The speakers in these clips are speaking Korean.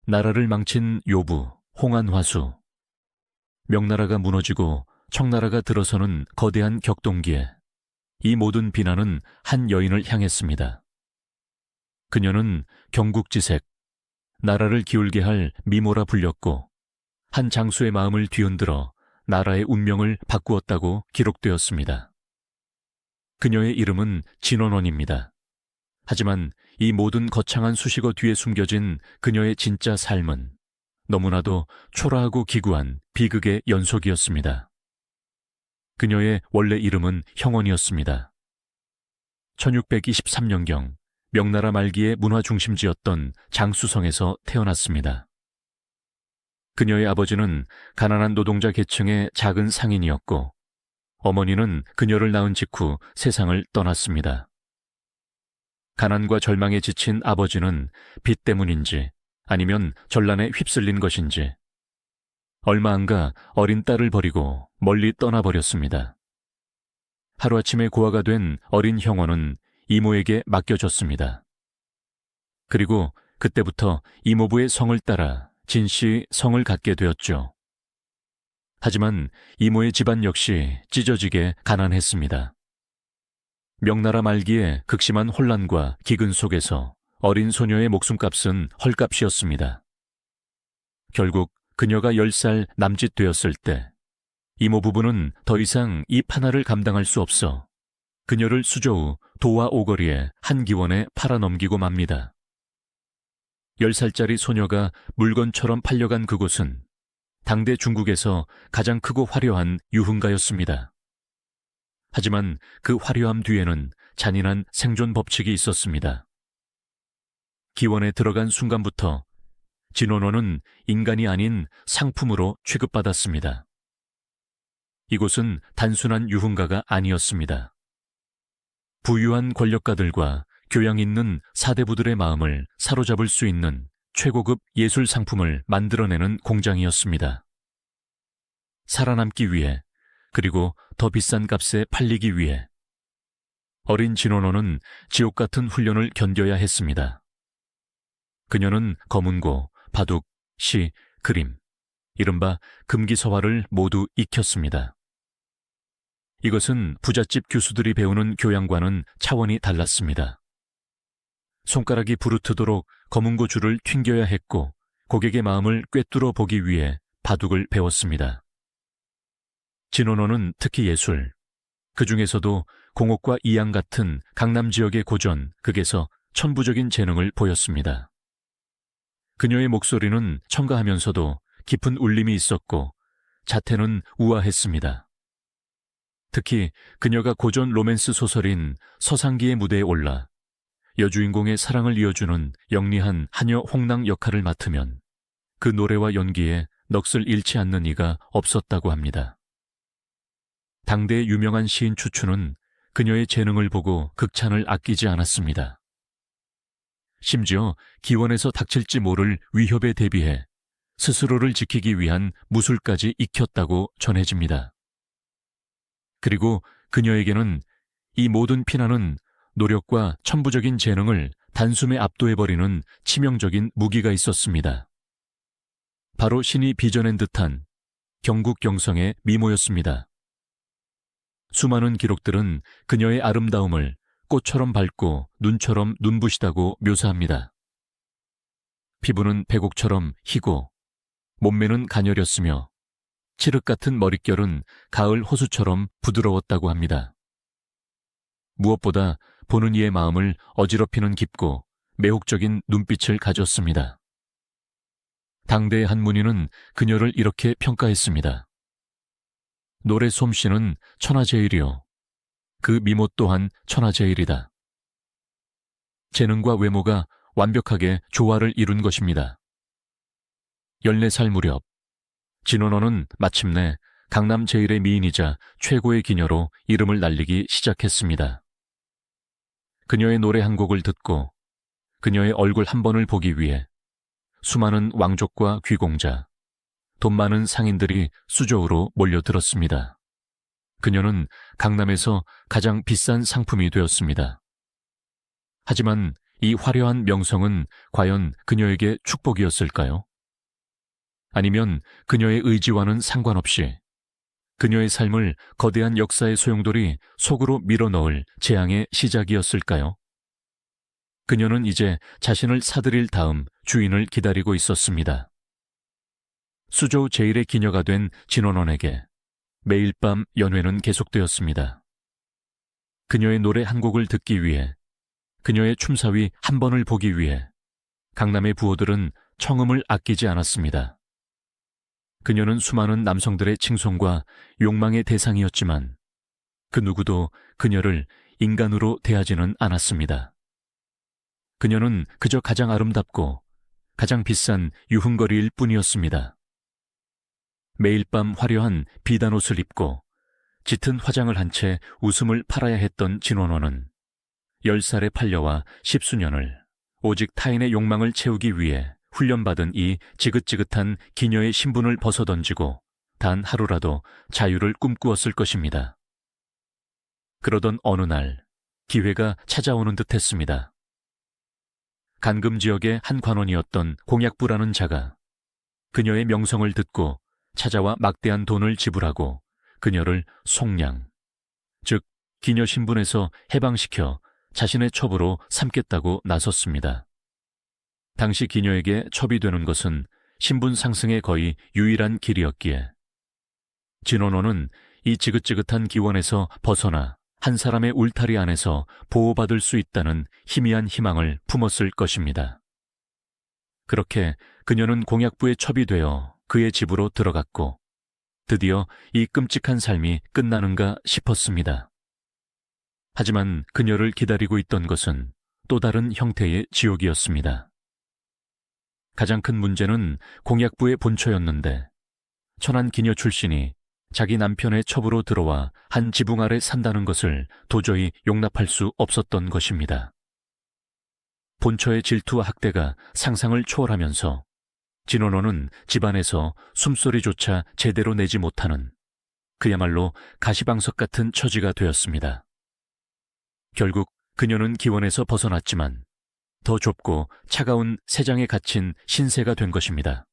나라를 망친 요부, 홍한화수. 명나라가 무너지고 청나라가 들어서는 거대한 격동기에 이 모든 비난은 한 여인을 향했습니다. 그녀는 경국지색, 나라를 기울게 할 미모라 불렸고 한 장수의 마음을 뒤흔들어 나라의 운명을 바꾸었다고 기록되었습니다. 그녀의 이름은 진원원입니다. 하지만 이 모든 거창한 수식어 뒤에 숨겨진 그녀의 진짜 삶은 너무나도 초라하고 기구한 비극의 연속이었습니다. 그녀의 원래 이름은 형원이었습니다. 1623년경 명나라 말기의 문화 중심지였던 장수성에서 태어났습니다. 그녀의 아버지는 가난한 노동자 계층의 작은 상인이었고 어머니는 그녀를 낳은 직후 세상을 떠났습니다. 가난과 절망에 지친 아버지는 빚 때문인지 아니면 전란에 휩쓸린 것인지 얼마 안 가 어린 딸을 버리고 멀리 떠나버렸습니다. 하루아침에 고아가 된 어린 형원은 이모에게 맡겨졌습니다. 그리고 그때부터 이모부의 성을 따라 진씨 성을 갖게 되었죠. 하지만 이모의 집안 역시 찢어지게 가난했습니다. 명나라 말기에 극심한 혼란과 기근 속에서 어린 소녀의 목숨값은 헐값이었습니다. 결국 그녀가 10살 남짓 되었을 때 이모 부부는 더 이상 이 판화를 감당할 수 없어 그녀를 수조 후 도와 오거리에 한 기원에 팔아넘기고 맙니다. 10살짜리 소녀가 물건처럼 팔려간 그곳은 당대 중국에서 가장 크고 화려한 유흥가였습니다. 하지만 그 화려함 뒤에는 잔인한 생존 법칙이 있었습니다. 기원에 들어간 순간부터 진원원은 인간이 아닌 상품으로 취급받았습니다. 이곳은 단순한 유흥가가 아니었습니다. 부유한 권력가들과 교양 있는 사대부들의 마음을 사로잡을 수 있는 최고급 예술 상품을 만들어내는 공장이었습니다. 살아남기 위해 그리고 더 비싼 값에 팔리기 위해 어린 진원호는 지옥 같은 훈련을 견뎌야 했습니다. 그녀는 검은고, 바둑, 시, 그림, 이른바 금기서화를 모두 익혔습니다. 이것은 부잣집 교수들이 배우는 교양과는 차원이 달랐습니다. 손가락이 부르트도록 검은고 줄을 튕겨야 했고 고객의 마음을 꿰뚫어 보기 위해 바둑을 배웠습니다. 진원호는 특히 예술, 그 중에서도 공옥과 이양 같은 강남 지역의 고전, 극에서 천부적인 재능을 보였습니다. 그녀의 목소리는 청가하면서도 깊은 울림이 있었고 자태는 우아했습니다. 특히 그녀가 고전 로맨스 소설인 서상기의 무대에 올라 여주인공의 사랑을 이어주는 영리한 하녀 홍랑 역할을 맡으면 그 노래와 연기에 넋을 잃지 않는 이가 없었다고 합니다. 당대의 유명한 시인 추추는 그녀의 재능을 보고 극찬을 아끼지 않았습니다. 심지어 기원에서 닥칠지 모를 위협에 대비해 스스로를 지키기 위한 무술까지 익혔다고 전해집니다. 그리고 그녀에게는 이 모든 피난은 노력과 천부적인 재능을 단숨에 압도해버리는 치명적인 무기가 있었습니다. 바로 신이 빚어낸 듯한 경국경성의 미모였습니다. 수많은 기록들은 그녀의 아름다움을 꽃처럼 밝고 눈처럼 눈부시다고 묘사합니다. 피부는 백옥처럼 희고 몸매는 가녀렸으며 칠흑 같은 머릿결은 가을 호수처럼 부드러웠다고 합니다. 무엇보다 보는 이의 마음을 어지럽히는 깊고 매혹적인 눈빛을 가졌습니다. 당대의 한 문인은 그녀를 이렇게 평가했습니다. 노래 솜씨는 천하제일이요. 그 미모 또한 천하제일이다. 재능과 외모가 완벽하게 조화를 이룬 것입니다. 14살 무렵 진원호는 마침내 강남 제일의 미인이자 최고의 기녀로 이름을 날리기 시작했습니다. 그녀의 노래 한 곡을 듣고 그녀의 얼굴 한 번을 보기 위해 수많은 왕족과 귀공자, 돈 많은 상인들이 수조로 몰려들었습니다. 그녀는 강남에서 가장 비싼 상품이 되었습니다. 하지만 이 화려한 명성은 과연 그녀에게 축복이었을까요? 아니면 그녀의 의지와는 상관없이 그녀의 삶을 거대한 역사의 소용돌이 속으로 밀어넣을 재앙의 시작이었을까요? 그녀는 이제 자신을 사들일 다음 주인을 기다리고 있었습니다. 수조 제일의 기녀가 된 진원원에게 매일 밤 연회는 계속되었습니다. 그녀의 노래 한 곡을 듣기 위해, 그녀의 춤사위 한 번을 보기 위해 강남의 부호들은 청음을 아끼지 않았습니다. 그녀는 수많은 남성들의 칭송과 욕망의 대상이었지만 그 누구도 그녀를 인간으로 대하지는 않았습니다. 그녀는 그저 가장 아름답고 가장 비싼 유흥거리일 뿐이었습니다. 매일 밤 화려한 비단 옷을 입고 짙은 화장을 한 채 웃음을 팔아야 했던 진원호는 10살의 팔려와 10수년을 오직 타인의 욕망을 채우기 위해 훈련받은 이 지긋지긋한 기녀의 신분을 벗어던지고 단 하루라도 자유를 꿈꾸었을 것입니다. 그러던 어느 날 기회가 찾아오는 듯 했습니다. 간금 지역의 한 관원이었던 공약부라는 자가 그녀의 명성을 듣고 찾아와 막대한 돈을 지불하고 그녀를 속량, 즉 기녀 신분에서 해방시켜 자신의 첩으로 삼겠다고 나섰습니다. 당시 기녀에게 첩이 되는 것은 신분 상승의 거의 유일한 길이었기에 진원호는 이 지긋지긋한 기원에서 벗어나 한 사람의 울타리 안에서 보호받을 수 있다는 희미한 희망을 품었을 것입니다. 그렇게 그녀는 공약부의 첩이 되어 그의 집으로 들어갔고 드디어 이 끔찍한 삶이 끝나는가 싶었습니다. 하지만 그녀를 기다리고 있던 것은 또 다른 형태의 지옥이었습니다. 가장 큰 문제는 공약부의 본처였는데 천한 기녀 출신이 자기 남편의 첩으로 들어와 한 지붕 아래 산다는 것을 도저히 용납할 수 없었던 것입니다. 본처의 질투와 학대가 상상을 초월하면서 진원호는 집안에서 숨소리조차 제대로 내지 못하는 그야말로 가시방석 같은 처지가 되었습니다. 결국 그녀는 기원에서 벗어났지만 더 좁고 차가운 세장에 갇힌 신세가 된 것입니다.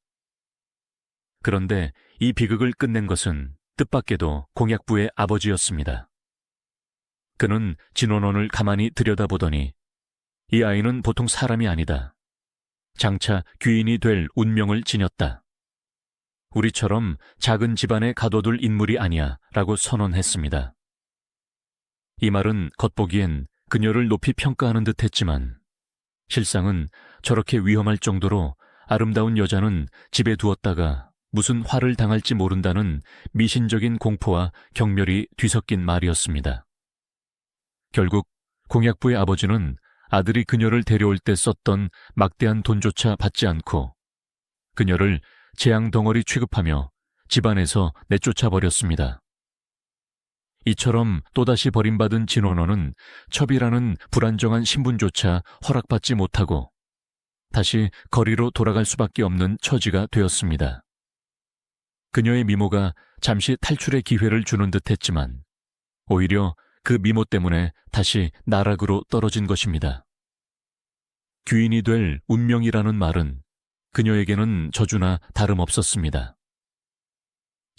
그런데 이 비극을 끝낸 것은 뜻밖에도 공약부의 아버지였습니다. 그는 진원원을 가만히 들여다보더니 이 아이는 보통 사람이 아니다. 장차 귀인이 될 운명을 지녔다. 우리처럼 작은 집안에 가둬둘 인물이 아니야 라고 선언했습니다. 이 말은 겉보기엔 그녀를 높이 평가하는 듯 했지만 실상은 저렇게 위험할 정도로 아름다운 여자는 집에 두었다가 무슨 화를 당할지 모른다는 미신적인 공포와 경멸이 뒤섞인 말이었습니다. 결국 공약부의 아버지는 아들이 그녀를 데려올 때 썼던 막대한 돈조차 받지 않고 그녀를 재앙 덩어리 취급하며 집안에서 내쫓아 버렸습니다. 이처럼 또다시 버림받은 진원호는 첩이라는 불안정한 신분조차 허락받지 못하고 다시 거리로 돌아갈 수밖에 없는 처지가 되었습니다. 그녀의 미모가 잠시 탈출의 기회를 주는 듯 했지만 오히려 그 미모 때문에 다시 나락으로 떨어진 것입니다. 귀인이 될 운명이라는 말은 그녀에게는 저주나 다름없었습니다.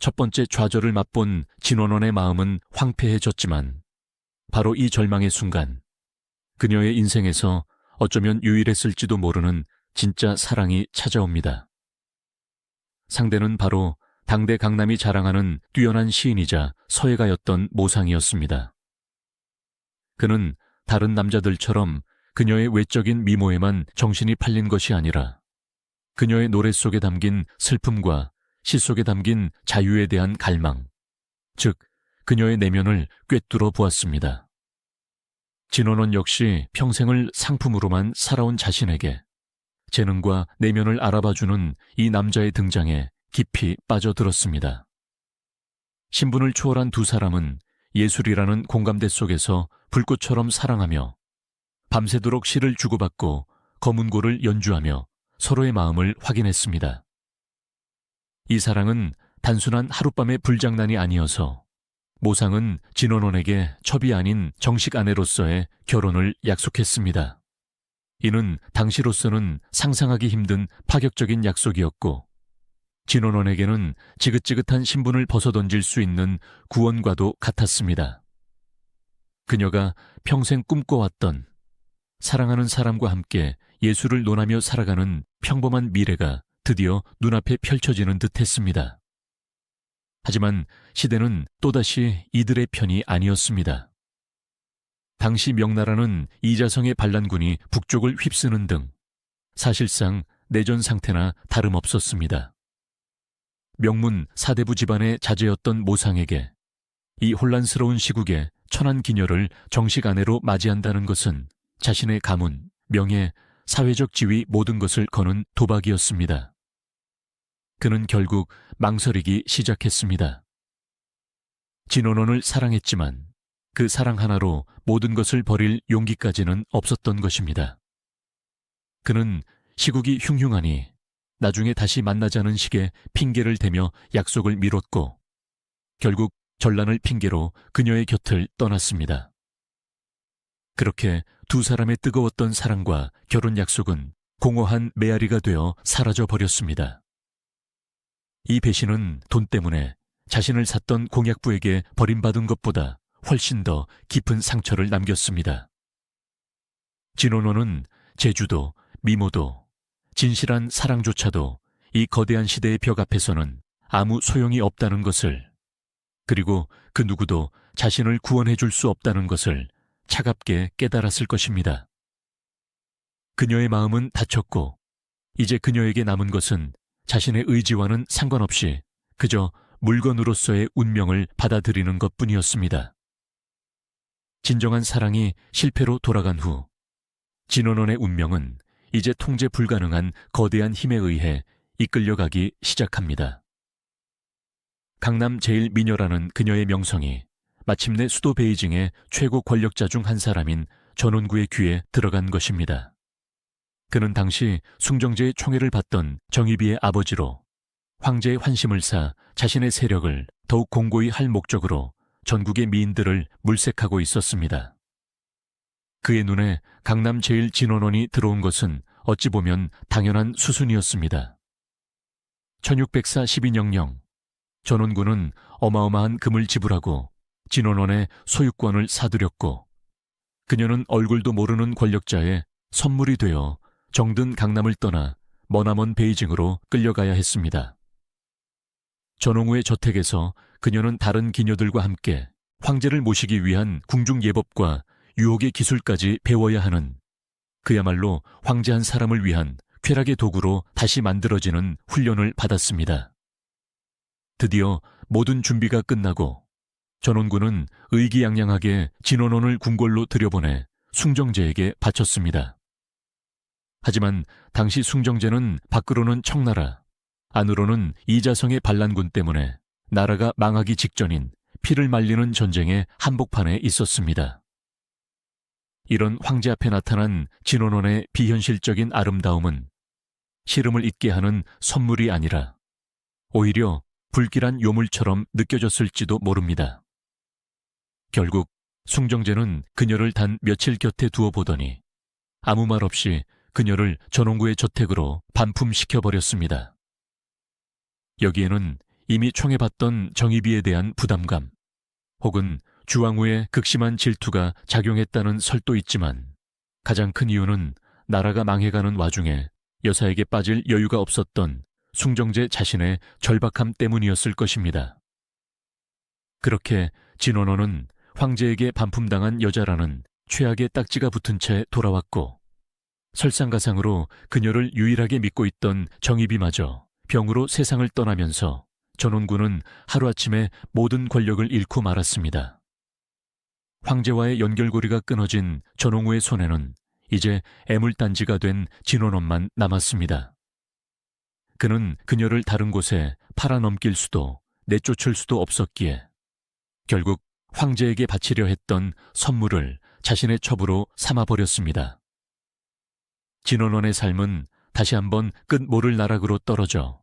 첫 번째 좌절을 맛본 진원원의 마음은 황폐해졌지만 바로 이 절망의 순간 그녀의 인생에서 어쩌면 유일했을지도 모르는 진짜 사랑이 찾아옵니다. 상대는 바로 당대 강남이 자랑하는 뛰어난 시인이자 서예가였던 모상이었습니다. 그는 다른 남자들처럼 그녀의 외적인 미모에만 정신이 팔린 것이 아니라 그녀의 노래 속에 담긴 슬픔과 시 속에 담긴 자유에 대한 갈망, 즉 그녀의 내면을 꿰뚫어 보았습니다. 진원원 역시 평생을 상품으로만 살아온 자신에게 재능과 내면을 알아봐주는 이 남자의 등장에 깊이 빠져들었습니다. 신분을 초월한 두 사람은 예술이라는 공감대 속에서 불꽃처럼 사랑하며 밤새도록 시를 주고받고 검은고를 연주하며 서로의 마음을 확인했습니다. 이 사랑은 단순한 하룻밤의 불장난이 아니어서 모상은 진원원에게 첩이 아닌 정식 아내로서의 결혼을 약속했습니다. 이는 당시로서는 상상하기 힘든 파격적인 약속이었고 진원원에게는 지긋지긋한 신분을 벗어던질 수 있는 구원과도 같았습니다. 그녀가 평생 꿈꿔왔던 사랑하는 사람과 함께 예수를 논하며 살아가는 평범한 미래가 드디어 눈앞에 펼쳐지는 듯 했습니다. 하지만 시대는 또다시 이들의 편이 아니었습니다. 당시 명나라는 이자성의 반란군이 북쪽을 휩쓰는 등 사실상 내전 상태나 다름없었습니다. 명문 사대부 집안의 자제였던 모상에게 이 혼란스러운 시국에 천한 기녀를 정식 아내로 맞이한다는 것은 자신의 가문, 명예, 사회적 지위 모든 것을 거는 도박이었습니다. 그는 결국 망설이기 시작했습니다. 진원원을 사랑했지만 그 사랑 하나로 모든 것을 버릴 용기까지는 없었던 것입니다. 그는 시국이 흉흉하니 나중에 다시 만나자는 식의 핑계를 대며 약속을 미뤘고 결국 전란을 핑계로 그녀의 곁을 떠났습니다. 그렇게 두 사람의 뜨거웠던 사랑과 결혼 약속은 공허한 메아리가 되어 사라져 버렸습니다. 이 배신은 돈 때문에 자신을 샀던 공약부에게 버림받은 것보다 훨씬 더 깊은 상처를 남겼습니다. 진원호는 제주도, 미모도, 진실한 사랑조차도 이 거대한 시대의 벽 앞에서는 아무 소용이 없다는 것을, 그리고 그 누구도 자신을 구원해 줄 수 없다는 것을 차갑게 깨달았을 것입니다. 그녀의 마음은 다쳤고 이제 그녀에게 남은 것은 자신의 의지와는 상관없이 그저 물건으로서의 운명을 받아들이는 것뿐이었습니다. 진정한 사랑이 실패로 돌아간 후 진원원의 운명은 이제 통제 불가능한 거대한 힘에 의해 이끌려가기 시작합니다. 강남 제1미녀라는 그녀의 명성이 마침내 수도 베이징의 최고 권력자 중 한 사람인 전원구의 귀에 들어간 것입니다. 그는 당시 숭정제의 총애를 받던 정희비의 아버지로 황제의 환심을 사 자신의 세력을 더욱 공고히 할 목적으로 전국의 미인들을 물색하고 있었습니다. 그의 눈에 강남 제1진원원이 들어온 것은 어찌 보면 당연한 수순이었습니다. 1604 1200 전원군은 어마어마한 금을 지불하고 진원원의 소유권을 사들였고 그녀는 얼굴도 모르는 권력자의 선물이 되어 정든 강남을 떠나 머나먼 베이징으로 끌려가야 했습니다. 전홍후의 저택에서 그녀는 다른 기녀들과 함께 황제를 모시기 위한 궁중 예법과 유혹의 기술까지 배워야 하는 그야말로 황제 한 사람을 위한 쾌락의 도구로 다시 만들어지는 훈련을 받았습니다. 드디어 모든 준비가 끝나고 전원군은 의기양양하게 진원원을 궁궐로 들여보내 숭정제에게 바쳤습니다. 하지만 당시 숭정제는 밖으로는 청나라, 안으로는 이자성의 반란군 때문에 나라가 망하기 직전인 피를 말리는 전쟁의 한복판에 있었습니다. 이런 황제 앞에 나타난 진원원의 비현실적인 아름다움은 시름을 잊게 하는 선물이 아니라 오히려 불길한 요물처럼 느껴졌을지도 모릅니다. 결국 숭정제는 그녀를 단 며칠 곁에 두어 보더니 아무 말 없이 그녀를 전홍구의 저택으로 반품시켜버렸습니다. 여기에는 이미 총애받던 정희비에 대한 부담감 혹은 주왕후의 극심한 질투가 작용했다는 설도 있지만 가장 큰 이유는 나라가 망해가는 와중에 여사에게 빠질 여유가 없었던 숭정제 자신의 절박함 때문이었을 것입니다. 그렇게 진원호는 황제에게 반품당한 여자라는 최악의 딱지가 붙은 채 돌아왔고 설상가상으로 그녀를 유일하게 믿고 있던 정희비마저 병으로 세상을 떠나면서 전원군은 하루아침에 모든 권력을 잃고 말았습니다. 황제와의 연결고리가 끊어진 전홍후의 손에는 이제 애물단지가 된 진원원만 남았습니다. 그는 그녀를 다른 곳에 팔아넘길 수도 내쫓을 수도 없었기에 결국 황제에게 바치려 했던 선물을 자신의 첩으로 삼아버렸습니다. 진원원의 삶은 다시 한번 끝 모를 나락으로 떨어져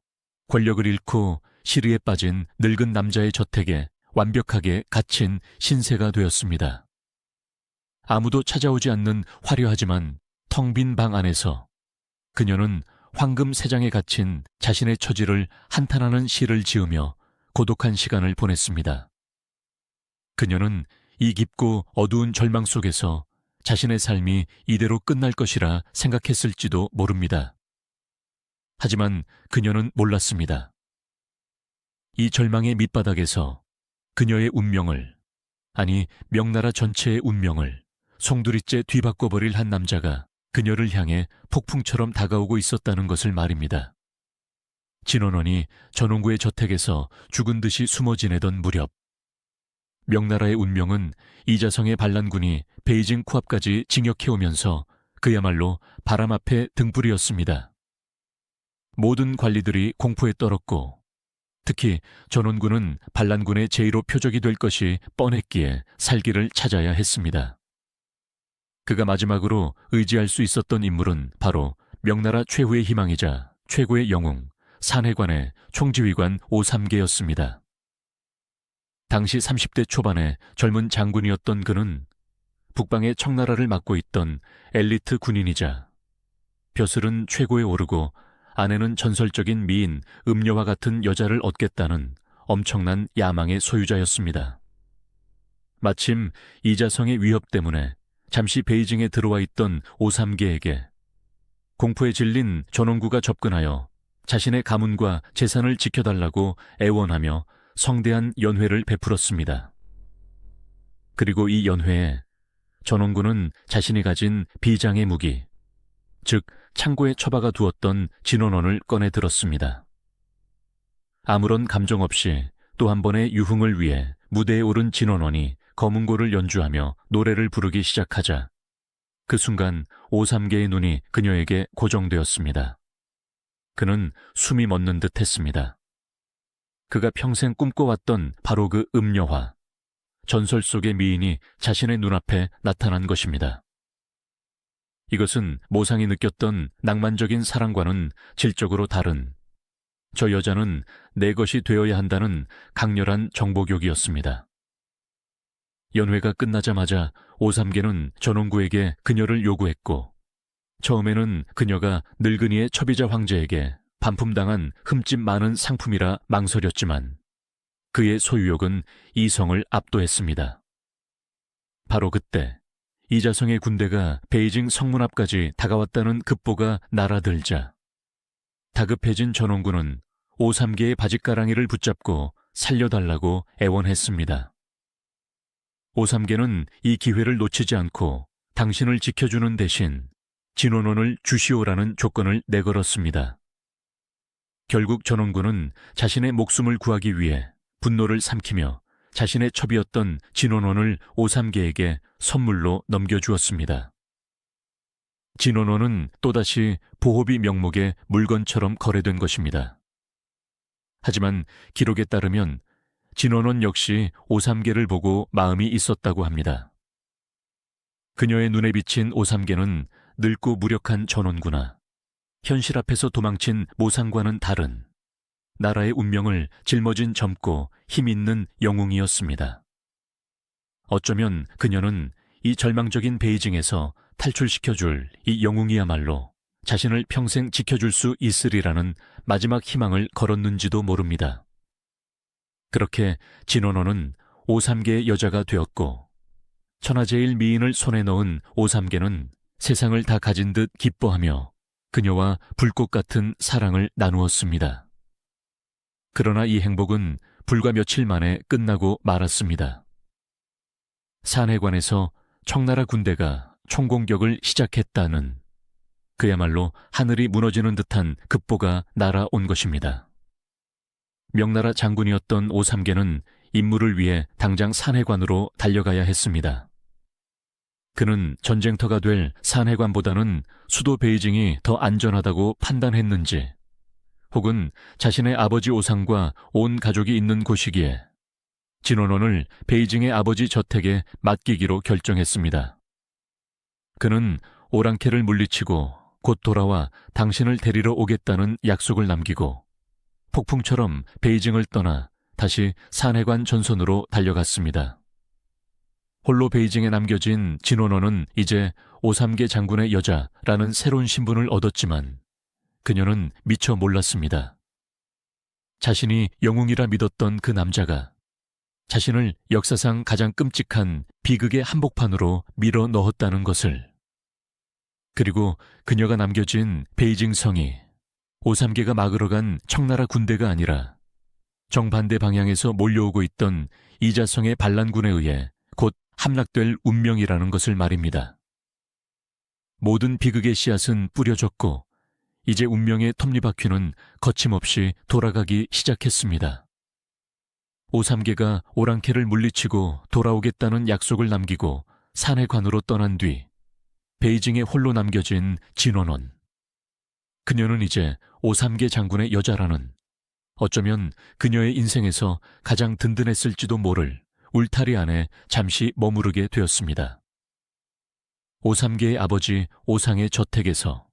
권력을 잃고 시리에 빠진 늙은 남자의 저택에 완벽하게 갇힌 신세가 되었습니다. 아무도 찾아오지 않는 화려하지만 텅 빈 방 안에서 그녀는 황금 세장에 갇힌 자신의 처지를 한탄하는 시를 지으며 고독한 시간을 보냈습니다. 그녀는 이 깊고 어두운 절망 속에서 자신의 삶이 이대로 끝날 것이라 생각했을지도 모릅니다. 하지만 그녀는 몰랐습니다. 이 절망의 밑바닥에서 그녀의 운명을, 아니 명나라 전체의 운명을 송두리째 뒤바꿔버릴 한 남자가 그녀를 향해 폭풍처럼 다가오고 있었다는 것을 말입니다. 진원원이 전원구의 저택에서 죽은 듯이 숨어 지내던 무렵, 명나라의 운명은 이자성의 반란군이 베이징 코앞까지 진격해오면서 그야말로 바람 앞에 등불이었습니다. 모든 관리들이 공포에 떨었고, 특히 전원군은 반란군의 제1호 표적이 될 것이 뻔했기에 살기를 찾아야 했습니다. 그가 마지막으로 의지할 수 있었던 인물은 바로 명나라 최후의 희망이자 최고의 영웅, 산해관의 총지휘관 오삼계였습니다. 당시 30대 초반의 젊은 장군이었던 그는 북방의 청나라를 맡고 있던 엘리트 군인이자 벼슬은 최고에 오르고 아내는 전설적인 미인 음녀와 같은 여자를 얻겠다는 엄청난 야망의 소유자였습니다. 마침 이자성의 위협 때문에 잠시 베이징에 들어와 있던 오삼계에게 공포에 질린 전원구가 접근하여 자신의 가문과 재산을 지켜달라고 애원하며 성대한 연회를 베풀었습니다. 그리고 이 연회에 전원구는 자신이 가진 비장의 무기, 즉 창고에 처박아 두었던 진원원을 꺼내 들었습니다. 아무런 감정 없이 또 한 번의 유흥을 위해 무대에 오른 진원원이 검은고를 연주하며 노래를 부르기 시작하자 그 순간 오삼계의 눈이 그녀에게 고정되었습니다. 그는 숨이 멎는 듯 했습니다. 그가 평생 꿈꿔왔던 바로 그 음녀화, 전설 속의 미인이 자신의 눈앞에 나타난 것입니다. 이것은 모상이 느꼈던 낭만적인 사랑과는 질적으로 다른, 저 여자는 내 것이 되어야 한다는 강렬한 정복욕이었습니다. 연회가 끝나자마자 오삼계는 전원구에게 그녀를 요구했고, 처음에는 그녀가 늙은이의 처비자 황제에게 반품당한 흠집 많은 상품이라 망설였지만 그의 소유욕은 이성을 압도했습니다. 바로 그때 이자성의 군대가 베이징 성문 앞까지 다가왔다는 급보가 날아들자 다급해진 전원군은 오삼계의 바짓가랑이를 붙잡고 살려달라고 애원했습니다. 오삼계는 이 기회를 놓치지 않고 당신을 지켜주는 대신 진원원을 주시오라는 조건을 내걸었습니다. 결국 전원군은 자신의 목숨을 구하기 위해 분노를 삼키며 자신의 첩이었던 진원원을 오삼계에게 선물로 넘겨주었습니다. 진원원은 또다시 보호비 명목의 물건처럼 거래된 것입니다. 하지만 기록에 따르면 진원원 역시 오삼계를 보고 마음이 있었다고 합니다. 그녀의 눈에 비친 오삼계는 늙고 무력한 전원구나 현실 앞에서 도망친 모상과는 다른 나라의 운명을 짊어진 젊고 힘있는 영웅이었습니다. 어쩌면 그녀는 이 절망적인 베이징에서 탈출시켜줄 이 영웅이야말로 자신을 평생 지켜줄 수 있으리라는 마지막 희망을 걸었는지도 모릅니다. 그렇게 진원원은 오삼계의 여자가 되었고 천하제일 미인을 손에 넣은 오삼계는 세상을 다 가진 듯 기뻐하며 그녀와 불꽃 같은 사랑을 나누었습니다. 그러나 이 행복은 불과 며칠 만에 끝나고 말았습니다. 산해관에서 청나라 군대가 총공격을 시작했다는 그야말로 하늘이 무너지는 듯한 급보가 날아온 것입니다. 명나라 장군이었던 오삼계는 임무를 위해 당장 산해관으로 달려가야 했습니다. 그는 전쟁터가 될 산해관보다는 수도 베이징이 더 안전하다고 판단했는지 혹은 자신의 아버지 오상과 온 가족이 있는 곳이기에 진원원을 베이징의 아버지 저택에 맡기기로 결정했습니다. 그는 오랑캐를 물리치고 곧 돌아와 당신을 데리러 오겠다는 약속을 남기고 폭풍처럼 베이징을 떠나 다시 산해관 전선으로 달려갔습니다. 홀로 베이징에 남겨진 진원호는 이제 오삼계 장군의 여자라는 새로운 신분을 얻었지만 그녀는 미처 몰랐습니다. 자신이 영웅이라 믿었던 그 남자가 자신을 역사상 가장 끔찍한 비극의 한복판으로 밀어 넣었다는 것을. 그리고 그녀가 남겨진 베이징 성이 오삼계가 막으러간 청나라 군대가 아니라 정반대 방향에서 몰려오고 있던 이자성의 반란군에 의해 곧 함락될 운명이라는 것을 말입니다. 모든 비극의 씨앗은 뿌려졌고 이제 운명의 톱니바퀴는 거침없이 돌아가기 시작했습니다. 오삼계가 오랑캐를 물리치고 돌아오겠다는 약속을 남기고 산해관으로 떠난 뒤 베이징에 홀로 남겨진 진원원. 그녀는 이제 오삼계 장군의 여자라는, 어쩌면 그녀의 인생에서 가장 든든했을지도 모를 울타리 안에 잠시 머무르게 되었습니다. 오삼계의 아버지 오상의 저택에서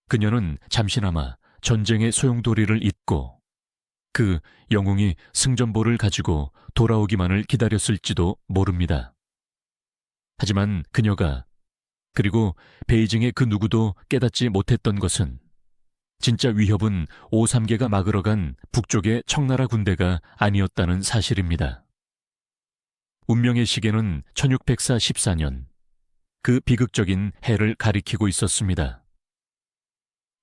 그녀는 잠시나마 전쟁의 소용돌이를 잊고 그 영웅이 승전보를 가지고 돌아오기만을 기다렸을지도 모릅니다. 하지만 그녀가, 그리고 베이징의 그 누구도 깨닫지 못했던 것은 진짜 위협은 오삼계가 막으러간 북쪽의 청나라 군대가 아니었다는 사실입니다. 운명의 시계는 1614년, 그 비극적인 해를 가리키고 있었습니다.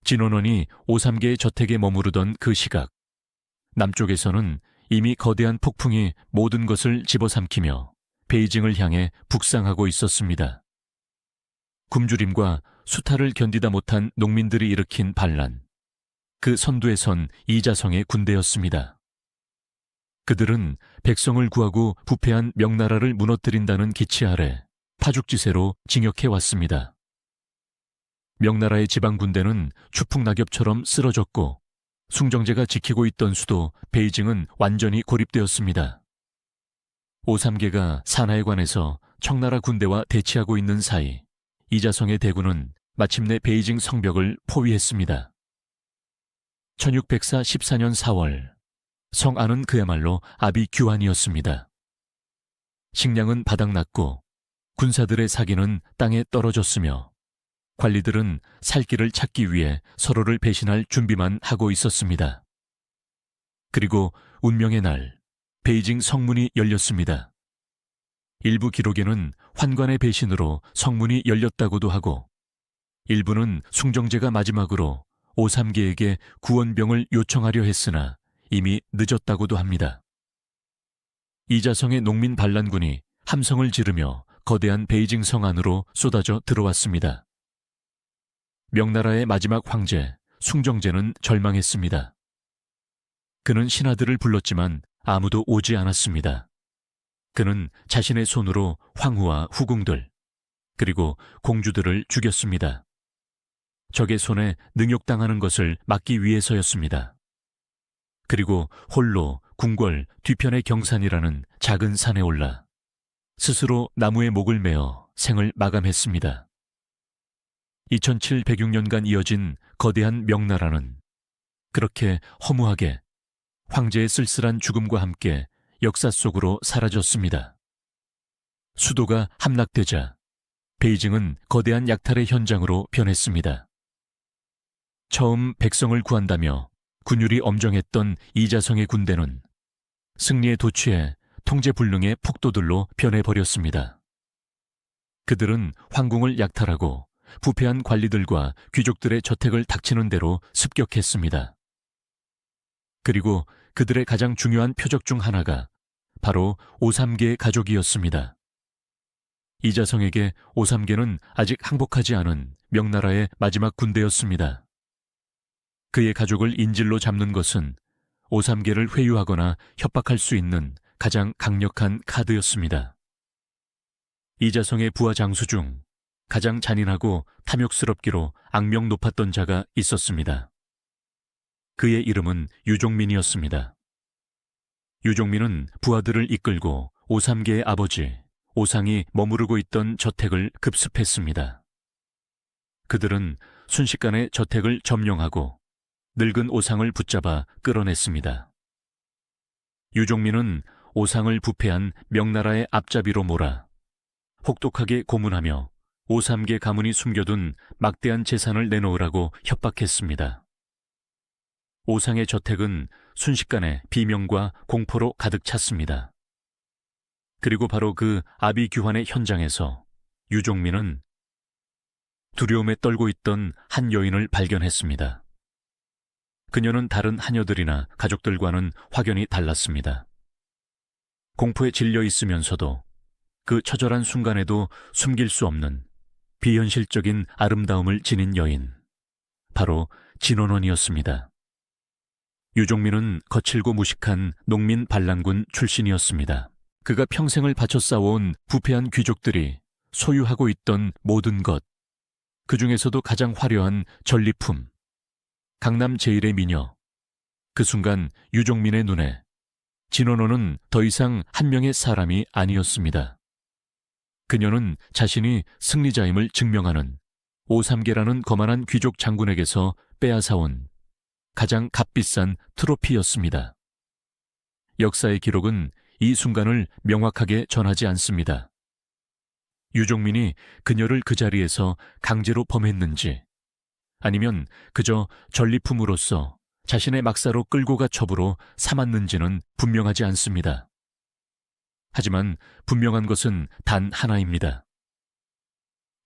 진원원이 오삼계의 저택에 머무르던 그 시각, 남쪽에서는 이미 거대한 폭풍이 모든 것을 집어삼키며 베이징을 향해 북상하고 있었습니다. 굶주림과 수탈을 견디다 못한 농민들이 일으킨 반란, 그 선두에 선 이자성의 군대였습니다. 그들은 백성을 구하고 부패한 명나라를 무너뜨린다는 기치 아래 파죽지세로 징역해 왔습니다. 명나라의 지방군대는 추풍낙엽처럼 쓰러졌고 숭정제가 지키고 있던 수도 베이징은 완전히 고립되었습니다. 오삼계가 산하에관에서 청나라 군대와 대치하고 있는 사이 이자성의 대군은 마침내 베이징 성벽을 포위했습니다. 1614년 4월, 성 안은 그야말로 아비규환이었습니다. 식량은 바닥났고 군사들의 사기는 땅에 떨어졌으며 관리들은 살 길을 찾기 위해 서로를 배신할 준비만 하고 있었습니다. 그리고 운명의 날, 베이징 성문이 열렸습니다. 일부 기록에는 환관의 배신으로 성문이 열렸다고도 하고, 일부는 숭정제가 마지막으로 오삼계에게 구원병을 요청하려 했으나 이미 늦었다고도 합니다. 이자성의 농민 반란군이 함성을 지르며 거대한 베이징 성 안으로 쏟아져 들어왔습니다. 명나라의 마지막 황제 숭정제는 절망했습니다. 그는 신하들을 불렀지만 아무도 오지 않았습니다. 그는 자신의 손으로 황후와 후궁들, 그리고 공주들을 죽였습니다. 적의 손에 능욕당하는 것을 막기 위해서였습니다. 그리고 홀로 궁궐 뒤편의 경산이라는 작은 산에 올라 스스로 나무에 목을 메어 생을 마감했습니다. 2706년간 이어진 거대한 명나라는 그렇게 허무하게 황제의 쓸쓸한 죽음과 함께 역사 속으로 사라졌습니다. 수도가 함락되자 베이징은 거대한 약탈의 현장으로 변했습니다. 처음 백성을 구한다며 군율이 엄정했던 이자성의 군대는 승리에 도취해 통제불능의 폭도들로 변해버렸습니다. 그들은 황궁을 약탈하고 부패한 관리들과 귀족들의 저택을 닥치는 대로 습격했습니다. 그리고 그들의 가장 중요한 표적 중 하나가 바로 오삼계 가족이었습니다. 이자성에게 오삼계는 아직 항복하지 않은 명나라의 마지막 군대였습니다. 그의 가족을 인질로 잡는 것은 오삼계를 회유하거나 협박할 수 있는 가장 강력한 카드였습니다. 이자성의 부하 장수 중 가장 잔인하고 탐욕스럽기로 악명 높았던 자가 있었습니다. 그의 이름은 유종민이었습니다. 유종민은 부하들을 이끌고 오삼계의 아버지 오상이 머무르고 있던 저택을 급습했습니다. 그들은 순식간에 저택을 점령하고 늙은 오상을 붙잡아 끌어냈습니다. 유종민은 오상을 부패한 명나라의 앞잡이로 몰아 혹독하게 고문하며 오삼계 가문이 숨겨둔 막대한 재산을 내놓으라고 협박했습니다. 오상의 저택은 순식간에 비명과 공포로 가득 찼습니다. 그리고 바로 그 아비규환의 현장에서 유종민은 두려움에 떨고 있던 한 여인을 발견했습니다. 그녀는 다른 하녀들이나 가족들과는 확연히 달랐습니다. 공포에 질려 있으면서도 그 처절한 순간에도 숨길 수 없는 비현실적인 아름다움을 지닌 여인, 바로 진원원이었습니다. 유종민은 거칠고 무식한 농민 반란군 출신이었습니다. 그가 평생을 바쳐 쌓아온 부패한 귀족들이 소유하고 있던 모든 것, 그 중에서도 가장 화려한 전리품, 강남 제1의 미녀. 그 순간 유종민의 눈에 진원호는 더 이상 한 명의 사람이 아니었습니다. 그녀는 자신이 승리자임을 증명하는 오삼계라는 거만한 귀족 장군에게서 빼앗아온 가장 값비싼 트로피였습니다. 역사의 기록은 이 순간을 명확하게 전하지 않습니다. 유종민이 그녀를 그 자리에서 강제로 범했는지, 아니면 그저 전리품으로서 자신의 막사로 끌고 가 첩으로 삼았는지는 분명하지 않습니다. 하지만 분명한 것은 단 하나입니다.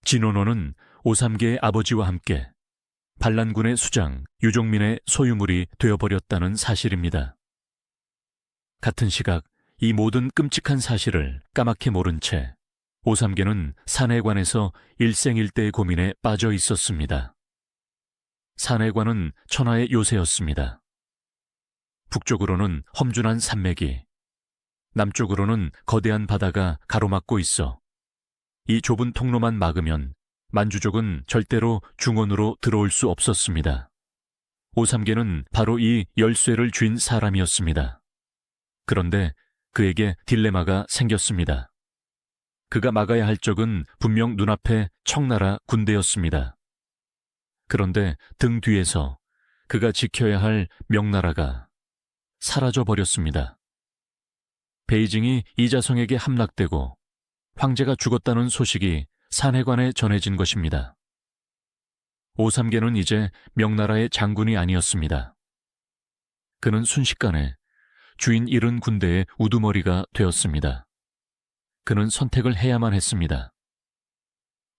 진원호는 오삼계의 아버지와 함께 반란군의 수장 유종민의 소유물이 되어버렸다는 사실입니다. 같은 시각 이 모든 끔찍한 사실을 까맣게 모른 채 오삼계는 사내관에서 일생일대의 고민에 빠져 있었습니다. 사내관은 천하의 요새였습니다. 북쪽으로는 험준한 산맥이, 남쪽으로는 거대한 바다가 가로막고 있어 이 좁은 통로만 막으면 만주족은 절대로 중원으로 들어올 수 없었습니다. 오삼계는 바로 이 열쇠를 쥔 사람이었습니다. 그런데 그에게 딜레마가 생겼습니다. 그가 막아야 할 적은 분명 눈앞에 청나라 군대였습니다. 그런데 등 뒤에서 그가 지켜야 할 명나라가 사라져버렸습니다. 베이징이 이자성에게 함락되고 황제가 죽었다는 소식이 산해관에 전해진 것입니다. 오삼계는 이제 명나라의 장군이 아니었습니다. 그는 순식간에 주인 잃은 군대의 우두머리가 되었습니다. 그는 선택을 해야만 했습니다.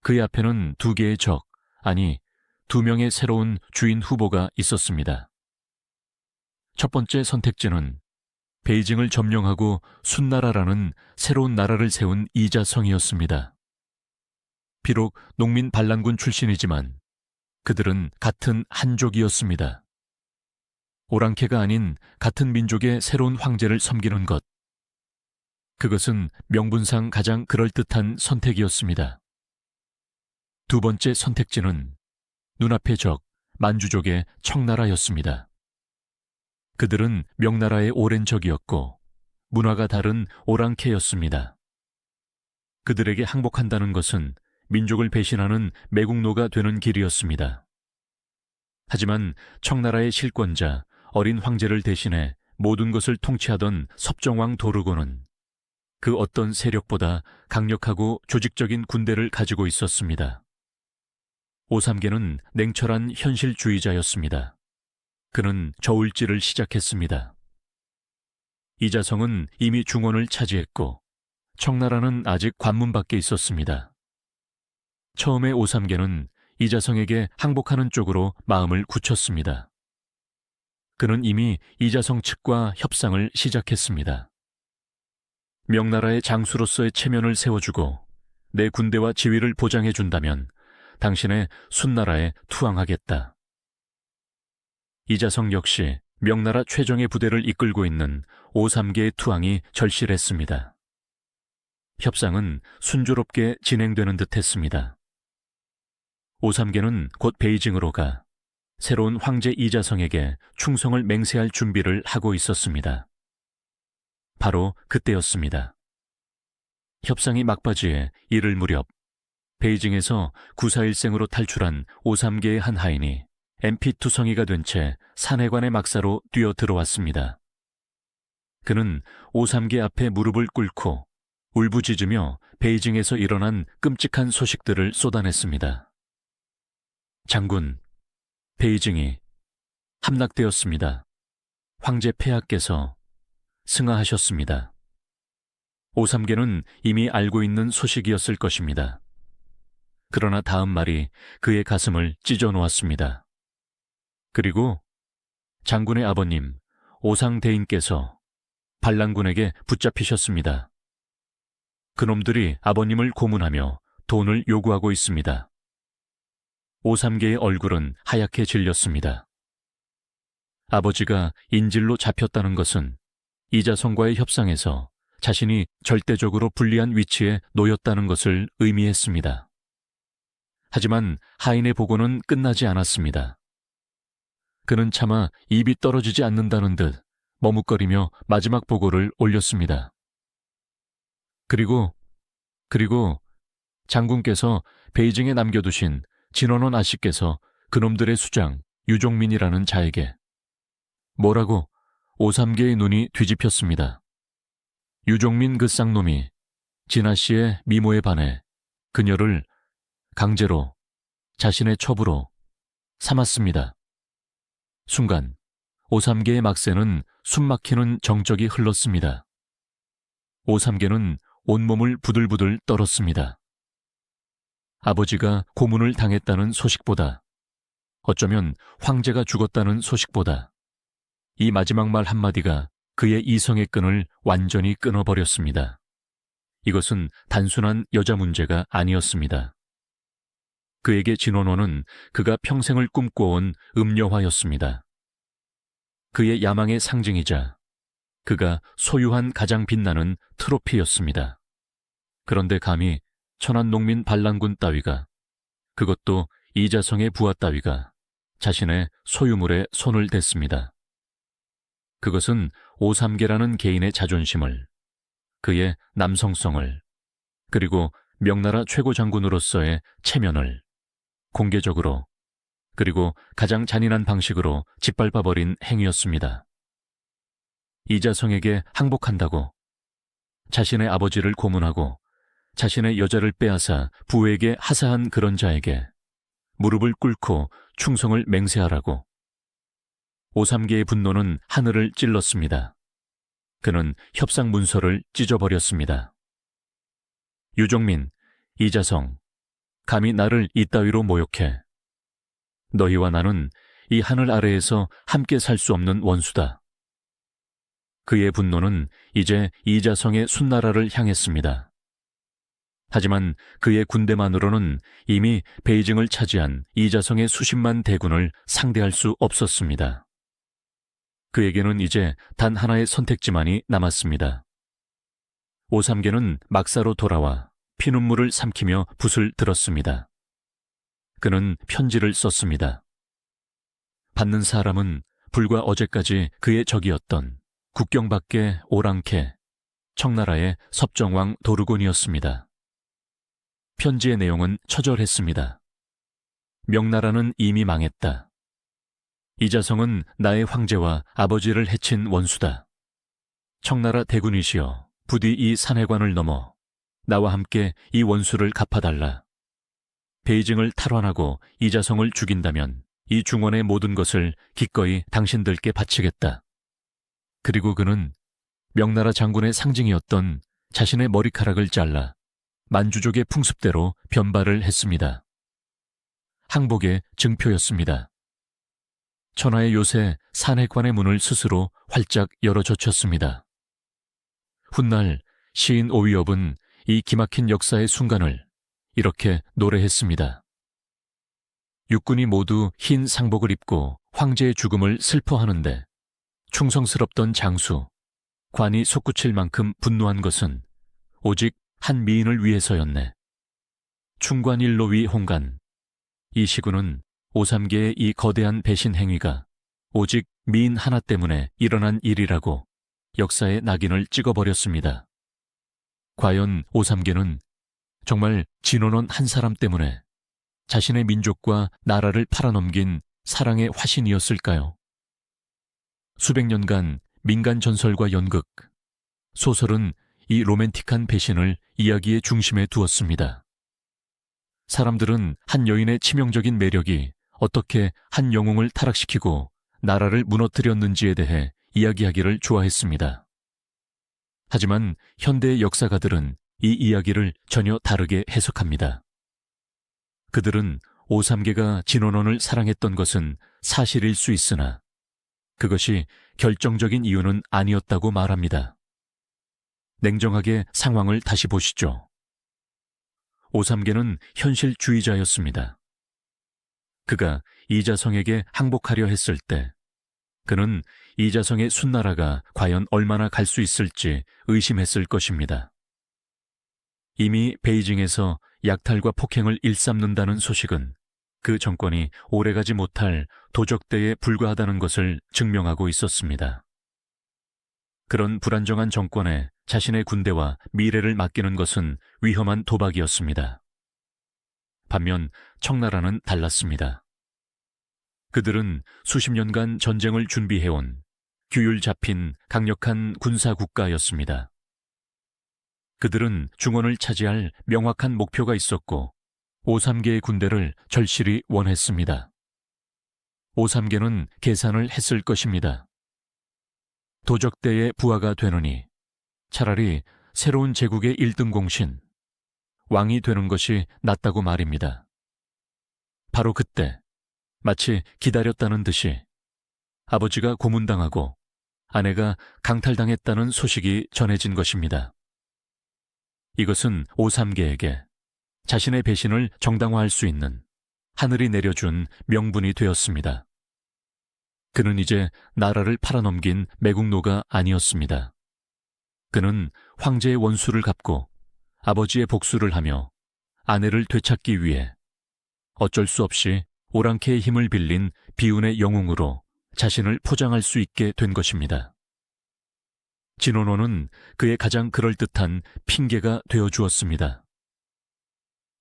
그의 앞에는 두 개의 적, 아니 두 명의 새로운 주인 후보가 있었습니다. 첫 번째 선택지는 베이징을 점령하고 순나라라는 새로운 나라를 세운 이자성이었습니다. 비록 농민 반란군 출신이지만 그들은 같은 한족이었습니다. 오랑캐가 아닌 같은 민족의 새로운 황제를 섬기는 것, 그것은 명분상 가장 그럴듯한 선택이었습니다. 두 번째 선택지는 눈앞의 적, 만주족의 청나라였습니다. 그들은 명나라의 오랜 적이었고 문화가 다른 오랑캐였습니다. 그들에게 항복한다는 것은 민족을 배신하는 매국노가 되는 길이었습니다. 하지만 청나라의 실권자, 어린 황제를 대신해 모든 것을 통치하던 섭정왕 도르고는 그 어떤 세력보다 강력하고 조직적인 군대를 가지고 있었습니다. 오삼계는 냉철한 현실주의자였습니다. 그는 저울질을 시작했습니다. 이자성은 이미 중원을 차지했고 청나라는 아직 관문 밖에 있었습니다. 처음에 오삼계는 이자성에게 항복하는 쪽으로 마음을 굳혔습니다. 그는 이미 이자성 측과 협상을 시작했습니다. 명나라의 장수로서의 체면을 세워주고 내 군대와 지위를 보장해준다면 당신의 순나라에 투항하겠다. 이자성 역시 명나라 최정예 부대를 이끌고 있는 오삼계의 투항이 절실했습니다. 협상은 순조롭게 진행되는 듯했습니다. 오삼계는 곧 베이징으로 가 새로운 황제 이자성에게 충성을 맹세할 준비를 하고 있었습니다. 바로 그때였습니다. 협상이 막바지에 이를 무렵 베이징에서 구사일생으로 탈출한 오삼계의 한 하인이 MP2성이가 된 채 산해관의 막사로 뛰어 들어왔습니다. 그는 오삼계 앞에 무릎을 꿇고 울부짖으며 베이징에서 일어난 끔찍한 소식들을 쏟아냈습니다. 장군, 베이징이 함락되었습니다. 황제 폐하께서 승하하셨습니다. 오삼계는 이미 알고 있는 소식이었을 것입니다. 그러나 다음 말이 그의 가슴을 찢어 놓았습니다. 그리고 장군의 아버님 오상대인께서 반란군에게 붙잡히셨습니다. 그놈들이 아버님을 고문하며 돈을 요구하고 있습니다. 오삼계의 얼굴은 하얗게 질렸습니다. 아버지가 인질로 잡혔다는 것은 이자성과의 협상에서 자신이 절대적으로 불리한 위치에 놓였다는 것을 의미했습니다. 하지만 하인의 보고는 끝나지 않았습니다. 그는 차마 입이 떨어지지 않는다는 듯 머뭇거리며 마지막 보고를 올렸습니다. 그리고 장군께서 베이징에 남겨두신 진원원 아씨께서 그놈들의 수장 유종민이라는 자에게 뭐라고 오삼계의 눈이 뒤집혔습니다. 유종민 그 쌍놈이 진아 씨의 미모에 반해 그녀를 강제로 자신의 첩으로 삼았습니다. 순간 오삼계의 막새는 숨막히는 정적이 흘렀습니다. 오삼계는 온몸을 부들부들 떨었습니다. 아버지가 고문을 당했다는 소식보다, 어쩌면 황제가 죽었다는 소식보다 이 마지막 말 한마디가 그의 이성의 끈을 완전히 끊어버렸습니다. 이것은 단순한 여자 문제가 아니었습니다. 그에게 진원호는 그가 평생을 꿈꿔온 음녀화였습니다. 그의 야망의 상징이자 그가 소유한 가장 빛나는 트로피였습니다. 그런데 감히 천안농민 반란군 따위가, 그것도 이자성의 부하 따위가 자신의 소유물에 손을 댔습니다. 그것은 오삼계라는 개인의 자존심을, 그의 남성성을, 그리고 명나라 최고 장군으로서의 체면을 공개적으로 그리고 가장 잔인한 방식으로 짓밟아버린 행위였습니다. 이자성에게 항복한다고 자신의 아버지를 고문하고 자신의 여자를 빼앗아 부에게 하사한 그런 자에게 무릎을 꿇고 충성을 맹세하라고. 오삼계의 분노는 하늘을 찔렀습니다. 그는 협상 문서를 찢어버렸습니다. 유종민, 이자성, 감히 나를 이따위로 모욕해. 너희와 나는 이 하늘 아래에서 함께 살 수 없는 원수다. 그의 분노는 이제 이자성의 순나라를 향했습니다. 하지만 그의 군대만으로는 이미 베이징을 차지한 이자성의 수십만 대군을 상대할 수 없었습니다. 그에게는 이제 단 하나의 선택지만이 남았습니다. 오삼계는 막사로 돌아와 피눈물을 삼키며 붓을 들었습니다. 그는 편지를 썼습니다. 받는 사람은 불과 어제까지 그의 적이었던 국경 밖의 오랑캐, 청나라의 섭정왕 도르곤이었습니다. 편지의 내용은 처절했습니다. 명나라는 이미 망했다. 이자성은 나의 황제와 아버지를 해친 원수다. 청나라 대군이시여, 부디 이 산해관을 넘어 나와 함께 이 원수를 갚아달라. 베이징을 탈환하고 이자성을 죽인다면 이 중원의 모든 것을 기꺼이 당신들께 바치겠다. 그리고 그는 명나라 장군의 상징이었던 자신의 머리카락을 잘라 만주족의 풍습대로 변발을 했습니다. 항복의 증표였습니다. 천하의 요새 산해관의 문을 스스로 활짝 열어젖혔습니다. 훗날 시인 오위업은 이 기막힌 역사의 순간을 이렇게 노래했습니다. 육군이 모두 흰 상복을 입고 황제의 죽음을 슬퍼하는데 충성스럽던 장수, 관이 솟구칠 만큼 분노한 것은 오직 한 미인을 위해서였네. 충관일로위 홍간. 이 시군은 오삼계의 이 거대한 배신 행위가 오직 미인 하나 때문에 일어난 일이라고 역사의 낙인을 찍어버렸습니다. 과연 오삼계는 정말 진원원 한 사람 때문에 자신의 민족과 나라를 팔아넘긴 사랑의 화신이었을까요? 수백 년간 민간 전설과 연극, 소설은 이 로맨틱한 배신을 이야기의 중심에 두었습니다. 사람들은 한 여인의 치명적인 매력이 어떻게 한 영웅을 타락시키고 나라를 무너뜨렸는지에 대해 이야기하기를 좋아했습니다. 하지만 현대의 역사가들은 이 이야기를 전혀 다르게 해석합니다. 그들은 오삼계가 진원원을 사랑했던 것은 사실일 수 있으나 그것이 결정적인 이유는 아니었다고 말합니다. 냉정하게 상황을 다시 보시죠. 오삼계는 현실주의자였습니다. 그가 이자성에게 항복하려 했을 때 그는 이자성의 순나라가 과연 얼마나 갈 수 있을지 의심했을 것입니다. 이미 베이징에서 약탈과 폭행을 일삼는다는 소식은 그 정권이 오래가지 못할 도적대에 불과하다는 것을 증명하고 있었습니다. 그런 불안정한 정권에 자신의 군대와 미래를 맡기는 것은 위험한 도박이었습니다. 반면 청나라는 달랐습니다. 그들은 수십 년간 전쟁을 준비해온 규율 잡힌 강력한 군사국가였습니다. 그들은 중원을 차지할 명확한 목표가 있었고 오삼계의 군대를 절실히 원했습니다. 오삼계는 계산을 했을 것입니다. 도적대의 부하가 되느니 차라리 새로운 제국의 1등 공신, 왕이 되는 것이 낫다고 말입니다. 바로 그때 마치 기다렸다는 듯이 아버지가 고문당하고 아내가 강탈당했다는 소식이 전해진 것입니다. 이것은 오삼계에게 자신의 배신을 정당화할 수 있는 하늘이 내려준 명분이 되었습니다. 그는 이제 나라를 팔아넘긴 매국노가 아니었습니다. 그는 황제의 원수를 갚고 아버지의 복수를 하며 아내를 되찾기 위해 어쩔 수 없이 오랑캐의 힘을 빌린 비운의 영웅으로 자신을 포장할 수 있게 된 것입니다. 진원호는 그의 가장 그럴듯한 핑계가 되어주었습니다.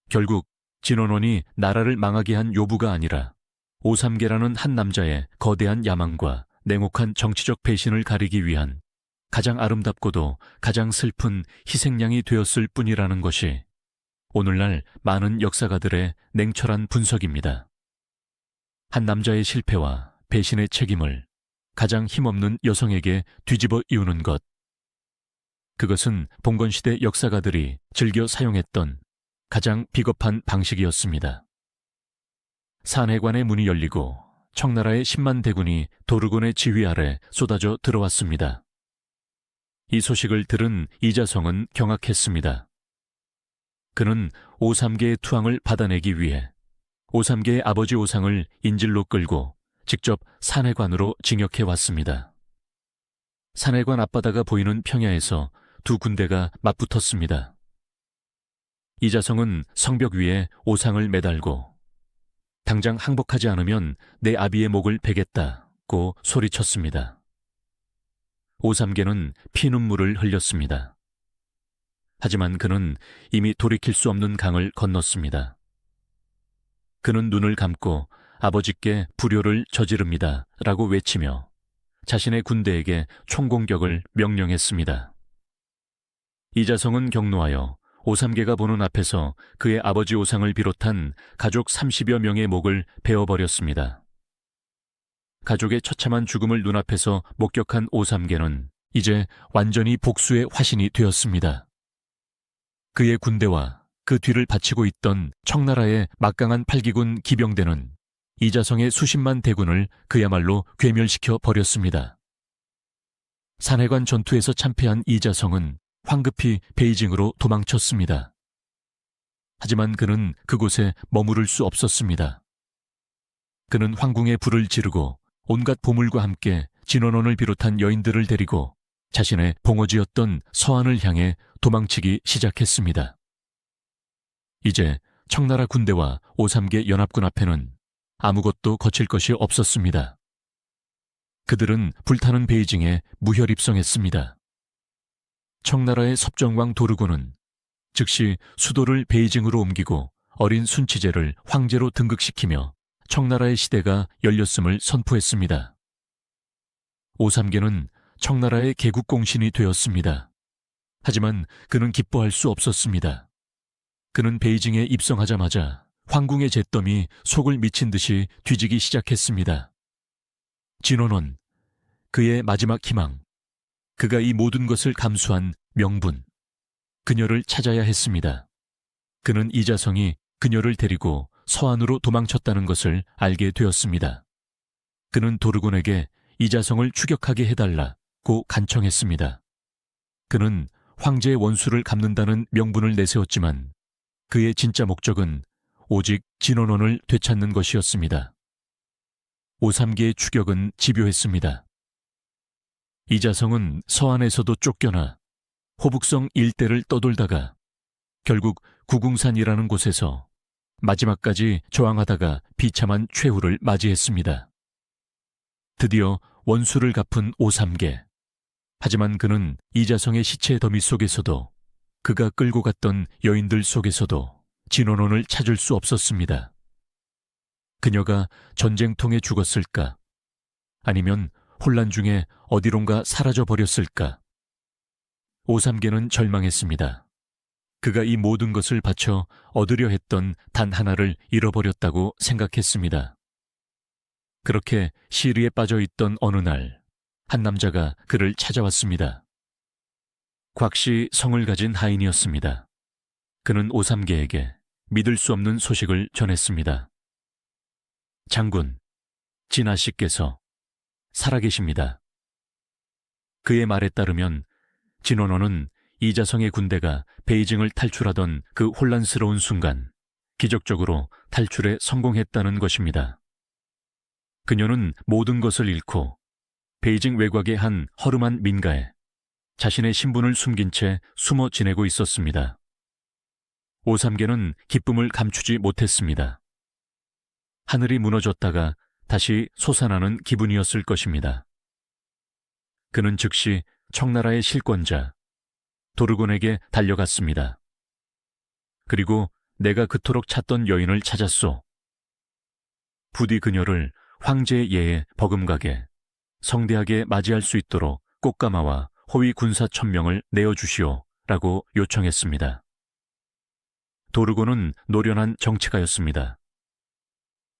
결국 진원원이 나라를 망하게 한 요부가 아니라 오삼계라는 한 남자의 거대한 야망과 냉혹한 정치적 배신을 가리기 위한 가장 아름답고도 가장 슬픈 희생양이 되었을 뿐이라는 것이 오늘날 많은 역사가들의 냉철한 분석입니다. 한 남자의 실패와 배신의 책임을 가장 힘없는 여성에게 뒤집어 이우는 것. 그것은 봉건시대 역사가들이 즐겨 사용했던 가장 비겁한 방식이었습니다. 산해관의 문이 열리고 청나라의 10만 대군이 도르곤의 지휘 아래 쏟아져 들어왔습니다. 이 소식을 들은 이자성은 경악했습니다. 그는 오삼계의 투항을 받아내기 위해 오삼계의 아버지 오상을 인질로 끌고 직접 산해관으로 징역해 왔습니다. 산해관 앞바다가 보이는 평야에서 두 군대가 맞붙었습니다. 이자성은 성벽 위에 오상을 매달고 당장 항복하지 않으면 내 아비의 목을 베겠다고 소리쳤습니다. 오삼계는 피눈물을 흘렸습니다. 하지만 그는 이미 돌이킬 수 없는 강을 건넜습니다. 그는 눈을 감고 아버지께 불효를 저지릅니다 라고 외치며 자신의 군대에게 총공격을 명령했습니다. 이자성은 격노하여 오삼계가 보는 앞에서 그의 아버지 오상을 비롯한 가족 30여 명의 목을 베어버렸습니다. 가족의 처참한 죽음을 눈앞에서 목격한 오삼계는 이제 완전히 복수의 화신이 되었습니다. 그의 군대와 그 뒤를 바치고 있던 청나라의 막강한 8기군 기병대는 이자성의 수십만 대군을 그야말로 괴멸시켜 버렸습니다. 산해관 전투에서 참패한 이자성은 황급히 베이징으로 도망쳤습니다. 하지만 그는 그곳에 머무를 수 없었습니다. 그는 황궁에 불을 지르고 온갖 보물과 함께 진원원을 비롯한 여인들을 데리고 자신의 봉오지였던 서안을 향해 도망치기 시작했습니다. 이제 청나라 군대와 오삼계 연합군 앞에는 아무것도 거칠 것이 없었습니다. 그들은 불타는 베이징에 무혈입성했습니다. 청나라의 섭정왕 도르고는 즉시 수도를 베이징으로 옮기고 어린 순치제를 황제로 등극시키며 청나라의 시대가 열렸음을 선포했습니다. 오삼계는 청나라의 개국공신이 되었습니다. 하지만 그는 기뻐할 수 없었습니다. 그는 베이징에 입성하자마자 황궁의 잿더미 속을 미친 듯이 뒤지기 시작했습니다. 진원원, 그의 마지막 희망, 그가 이 모든 것을 감수한 명분, 그녀를 찾아야 했습니다. 그는 이자성이 그녀를 데리고 서안으로 도망쳤다는 것을 알게 되었습니다. 그는 도르곤에게 이자성을 추격하게 해달라고 간청했습니다. 그는 황제의 원수를 갚는다는 명분을 내세웠지만 그의 진짜 목적은 오직 진원원을 되찾는 것이었습니다. 오삼계의 추격은 집요했습니다. 이자성은 서안에서도 쫓겨나 호북성 일대를 떠돌다가 결국 구궁산이라는 곳에서 마지막까지 저항하다가 비참한 최후를 맞이했습니다. 드디어 원수를 갚은 오삼계. 하지만 그는 이자성의 시체 더미 속에서도 그가 끌고 갔던 여인들 속에서도 진원원을 찾을 수 없었습니다. 그녀가 전쟁통에 죽었을까? 아니면 혼란 중에 어디론가 사라져 버렸을까? 오삼계는 절망했습니다. 그가 이 모든 것을 바쳐 얻으려 했던 단 하나를 잃어버렸다고 생각했습니다. 그렇게 시리에 빠져 있던 어느 날, 한 남자가 그를 찾아왔습니다. 곽씨 성을 가진 하인이었습니다. 그는 오삼계에게 믿을 수 없는 소식을 전했습니다. 장군, 진아 씨께서 살아계십니다. 그의 말에 따르면 진원원은 이자성의 군대가 베이징을 탈출하던 그 혼란스러운 순간 기적적으로 탈출에 성공했다는 것입니다. 그녀는 모든 것을 잃고 베이징 외곽의 한 허름한 민가에 자신의 신분을 숨긴 채 숨어 지내고 있었습니다. 오삼계는 기쁨을 감추지 못했습니다. 하늘이 무너졌다가 다시 솟아나는 기분이었을 것입니다. 그는 즉시 청나라의 실권자 도르곤에게 달려갔습니다. 그리고 내가 그토록 찾던 여인을 찾았소. 부디 그녀를 황제의 예에 버금가게 성대하게 맞이할 수 있도록 꽃가마와 호위 군사 1000명을 내어주시오 라고 요청했습니다. 도르곤은 노련한 정치가였습니다.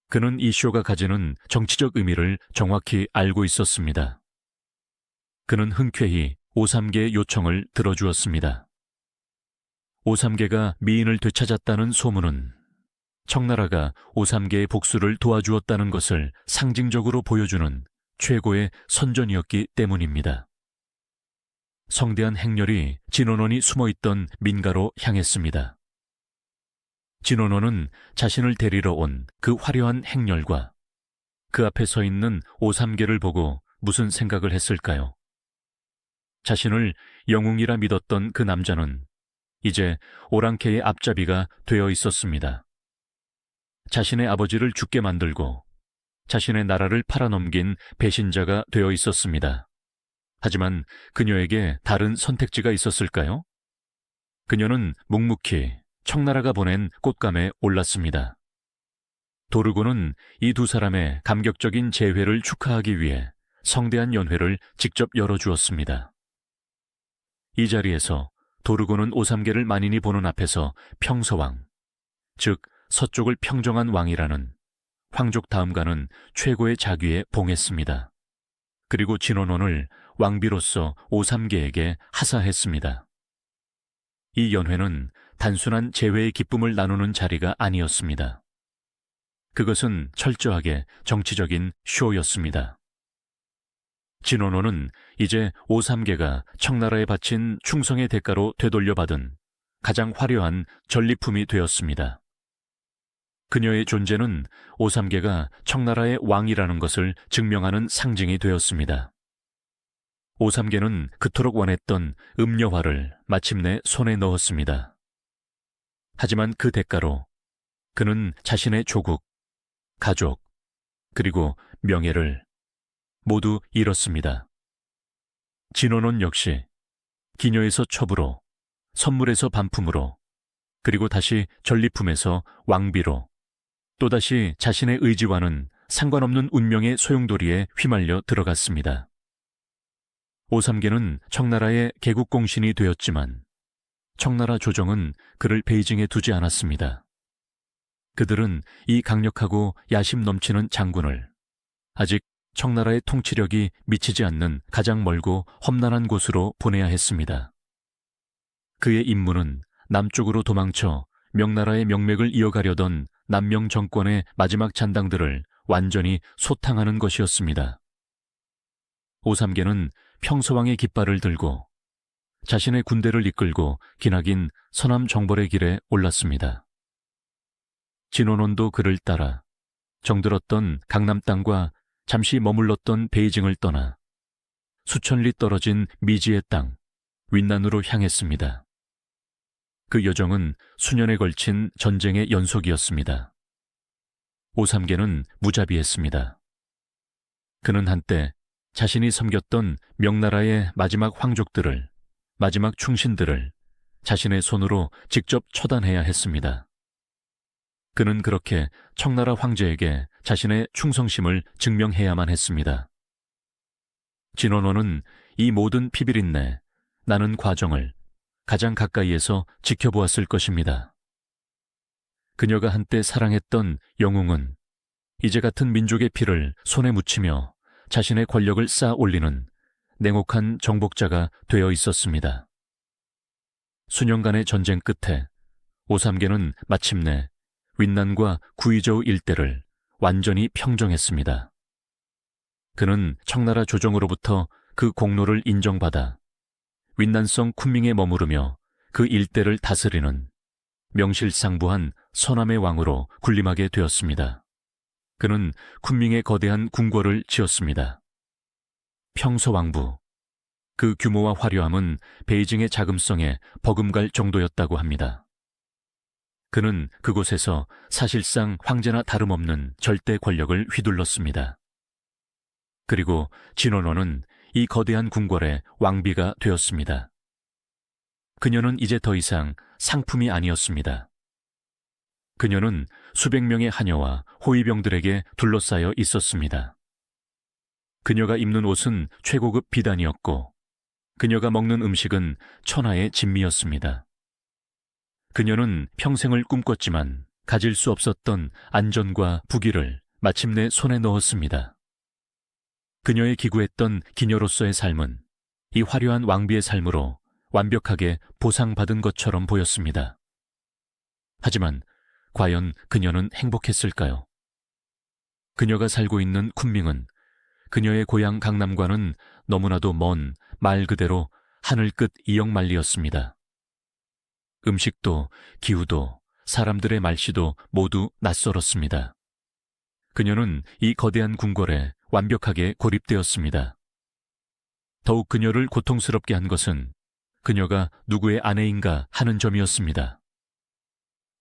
그는 이 쇼가 가지는 정치적 의미를 정확히 알고 있었습니다. 그는 흔쾌히 오삼계의 요청을 들어주었습니다. 오삼계가 미인을 되찾았다는 소문은 청나라가 오삼계의 복수를 도와주었다는 것을 상징적으로 보여주는 최고의 선전이었기 때문입니다. 성대한 행렬이 진원원이 숨어있던 민가로 향했습니다. 진원원은 자신을 데리러 온 그 화려한 행렬과 그 앞에 서 있는 오삼계를 보고 무슨 생각을 했을까요? 자신을 영웅이라 믿었던 그 남자는 이제 오랑캐의 앞잡이가 되어 있었습니다. 자신의 아버지를 죽게 만들고 자신의 나라를 팔아넘긴 배신자가 되어 있었습니다. 하지만 그녀에게 다른 선택지가 있었을까요? 그녀는 묵묵히 청나라가 보낸 꽃감에 올랐습니다. 도르고는 이 두 사람의 감격적인 재회를 축하하기 위해 성대한 연회를 직접 열어주었습니다. 이 자리에서 도르고는 오삼계를 만인이 보는 앞에서 평서왕, 즉 서쪽을 평정한 왕이라는 황족 다음가는 최고의 자귀에 봉했습니다. 그리고 진원원을 왕비로서 오삼계에게 하사했습니다. 이 연회는 단순한 재회의 기쁨을 나누는 자리가 아니었습니다. 그것은 철저하게 정치적인 쇼였습니다. 진원호는 이제 오삼계가 청나라에 바친 충성의 대가로 되돌려받은 가장 화려한 전리품이 되었습니다. 그녀의 존재는 오삼계가 청나라의 왕이라는 것을 증명하는 상징이 되었습니다. 오삼계는 그토록 원했던 음녀화를 마침내 손에 넣었습니다. 하지만 그 대가로 그는 자신의 조국, 가족, 그리고 명예를 모두 잃었습니다. 진원원 역시 기녀에서 첩으로, 선물에서 반품으로, 그리고 다시 전리품에서 왕비로, 또다시 자신의 의지와는 상관없는 운명의 소용돌이에 휘말려 들어갔습니다. 오삼계는 청나라의 개국공신이 되었지만 청나라 조정은 그를 베이징에 두지 않았습니다. 그들은 이 강력하고 야심 넘치는 장군을 아직 청나라의 통치력이 미치지 않는 가장 멀고 험난한 곳으로 보내야 했습니다. 그의 임무는 남쪽으로 도망쳐 명나라의 명맥을 이어가려던 남명 정권의 마지막 잔당들을 완전히 소탕하는 것이었습니다. 오삼계는 평서왕의 깃발을 들고 자신의 군대를 이끌고 기나긴 서남 정벌의 길에 올랐습니다. 진원원도 그를 따라 정들었던 강남 땅과 잠시 머물렀던 베이징을 떠나 수천 리 떨어진 미지의 땅, 윈난으로 향했습니다. 그 여정은 수년에 걸친 전쟁의 연속이었습니다. 오삼계는 무자비했습니다. 그는 한때 자신이 섬겼던 명나라의 마지막 황족들을, 마지막 충신들을 자신의 손으로 직접 처단해야 했습니다. 그는 그렇게 청나라 황제에게 자신의 충성심을 증명해야만 했습니다. 진원호는 이 모든 피비린내, 나는 과정을 가장 가까이에서 지켜보았을 것입니다. 그녀가 한때 사랑했던 영웅은 이제 같은 민족의 피를 손에 묻히며 자신의 권력을 쌓아 올리는 냉혹한 정복자가 되어 있었습니다. 수년간의 전쟁 끝에 오삼계는 마침내 윈난과 구이저우 일대를 완전히 평정했습니다. 그는 청나라 조정으로부터 그 공로를 인정받아 윈난성 쿤밍에 머무르며 그 일대를 다스리는 명실상부한 서남의 왕으로 군림하게 되었습니다. 그는 쿤밍에 거대한 궁궐을 지었습니다. 평서왕부, 그 규모와 화려함은 베이징의 자금성에 버금갈 정도였다고 합니다. 그는 그곳에서 사실상 황제나 다름없는 절대 권력을 휘둘렀습니다. 그리고 진원호는 이 거대한 궁궐의 왕비가 되었습니다. 그녀는 이제 더 이상 상품이 아니었습니다. 그녀는 수백 명의 하녀와 호위병들에게 둘러싸여 있었습니다. 그녀가 입는 옷은 최고급 비단이었고 그녀가 먹는 음식은 천하의 진미였습니다. 그녀는 평생을 꿈꿨지만 가질 수 없었던 안전과 부귀를 마침내 손에 넣었습니다. 그녀의 기구했던 기녀로서의 삶은 이 화려한 왕비의 삶으로 완벽하게 보상받은 것처럼 보였습니다. 하지만 과연 그녀는 행복했을까요? 그녀가 살고 있는 쿤밍은 그녀의 고향 강남과는 너무나도 먼 말 그대로 하늘 끝 이역만리였습니다. 음식도 기후도 사람들의 말씨도 모두 낯설었습니다. 그녀는 이 거대한 궁궐에 완벽하게 고립되었습니다. 더욱 그녀를 고통스럽게 한 것은 그녀가 누구의 아내인가 하는 점이었습니다.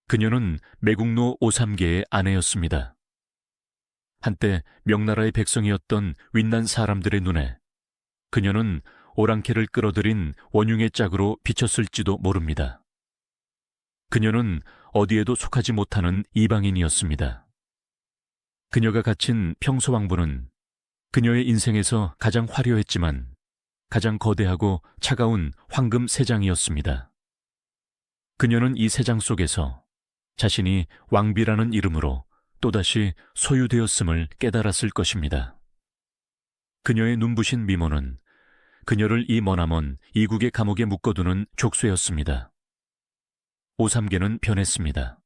그녀는 매국노 오삼계의 아내였습니다. 한때 명나라의 백성이었던 윈난 사람들의 눈에 그녀는 오랑캐를 끌어들인 원흉의 짝으로 비쳤을지도 모릅니다. 그녀는 어디에도 속하지 못하는 이방인이었습니다. 그녀가 갇힌 평서왕부는 그녀의 인생에서 가장 화려했지만 가장 거대하고 차가운 황금 세장이었습니다. 그녀는 이 세장 속에서 자신이 왕비라는 이름으로 또다시 소유되었음을 깨달았을 것입니다. 그녀의 눈부신 미모는 그녀를 이 머나먼 이국의 감옥에 묶어두는 족쇄였습니다. 오삼계는 변했습니다.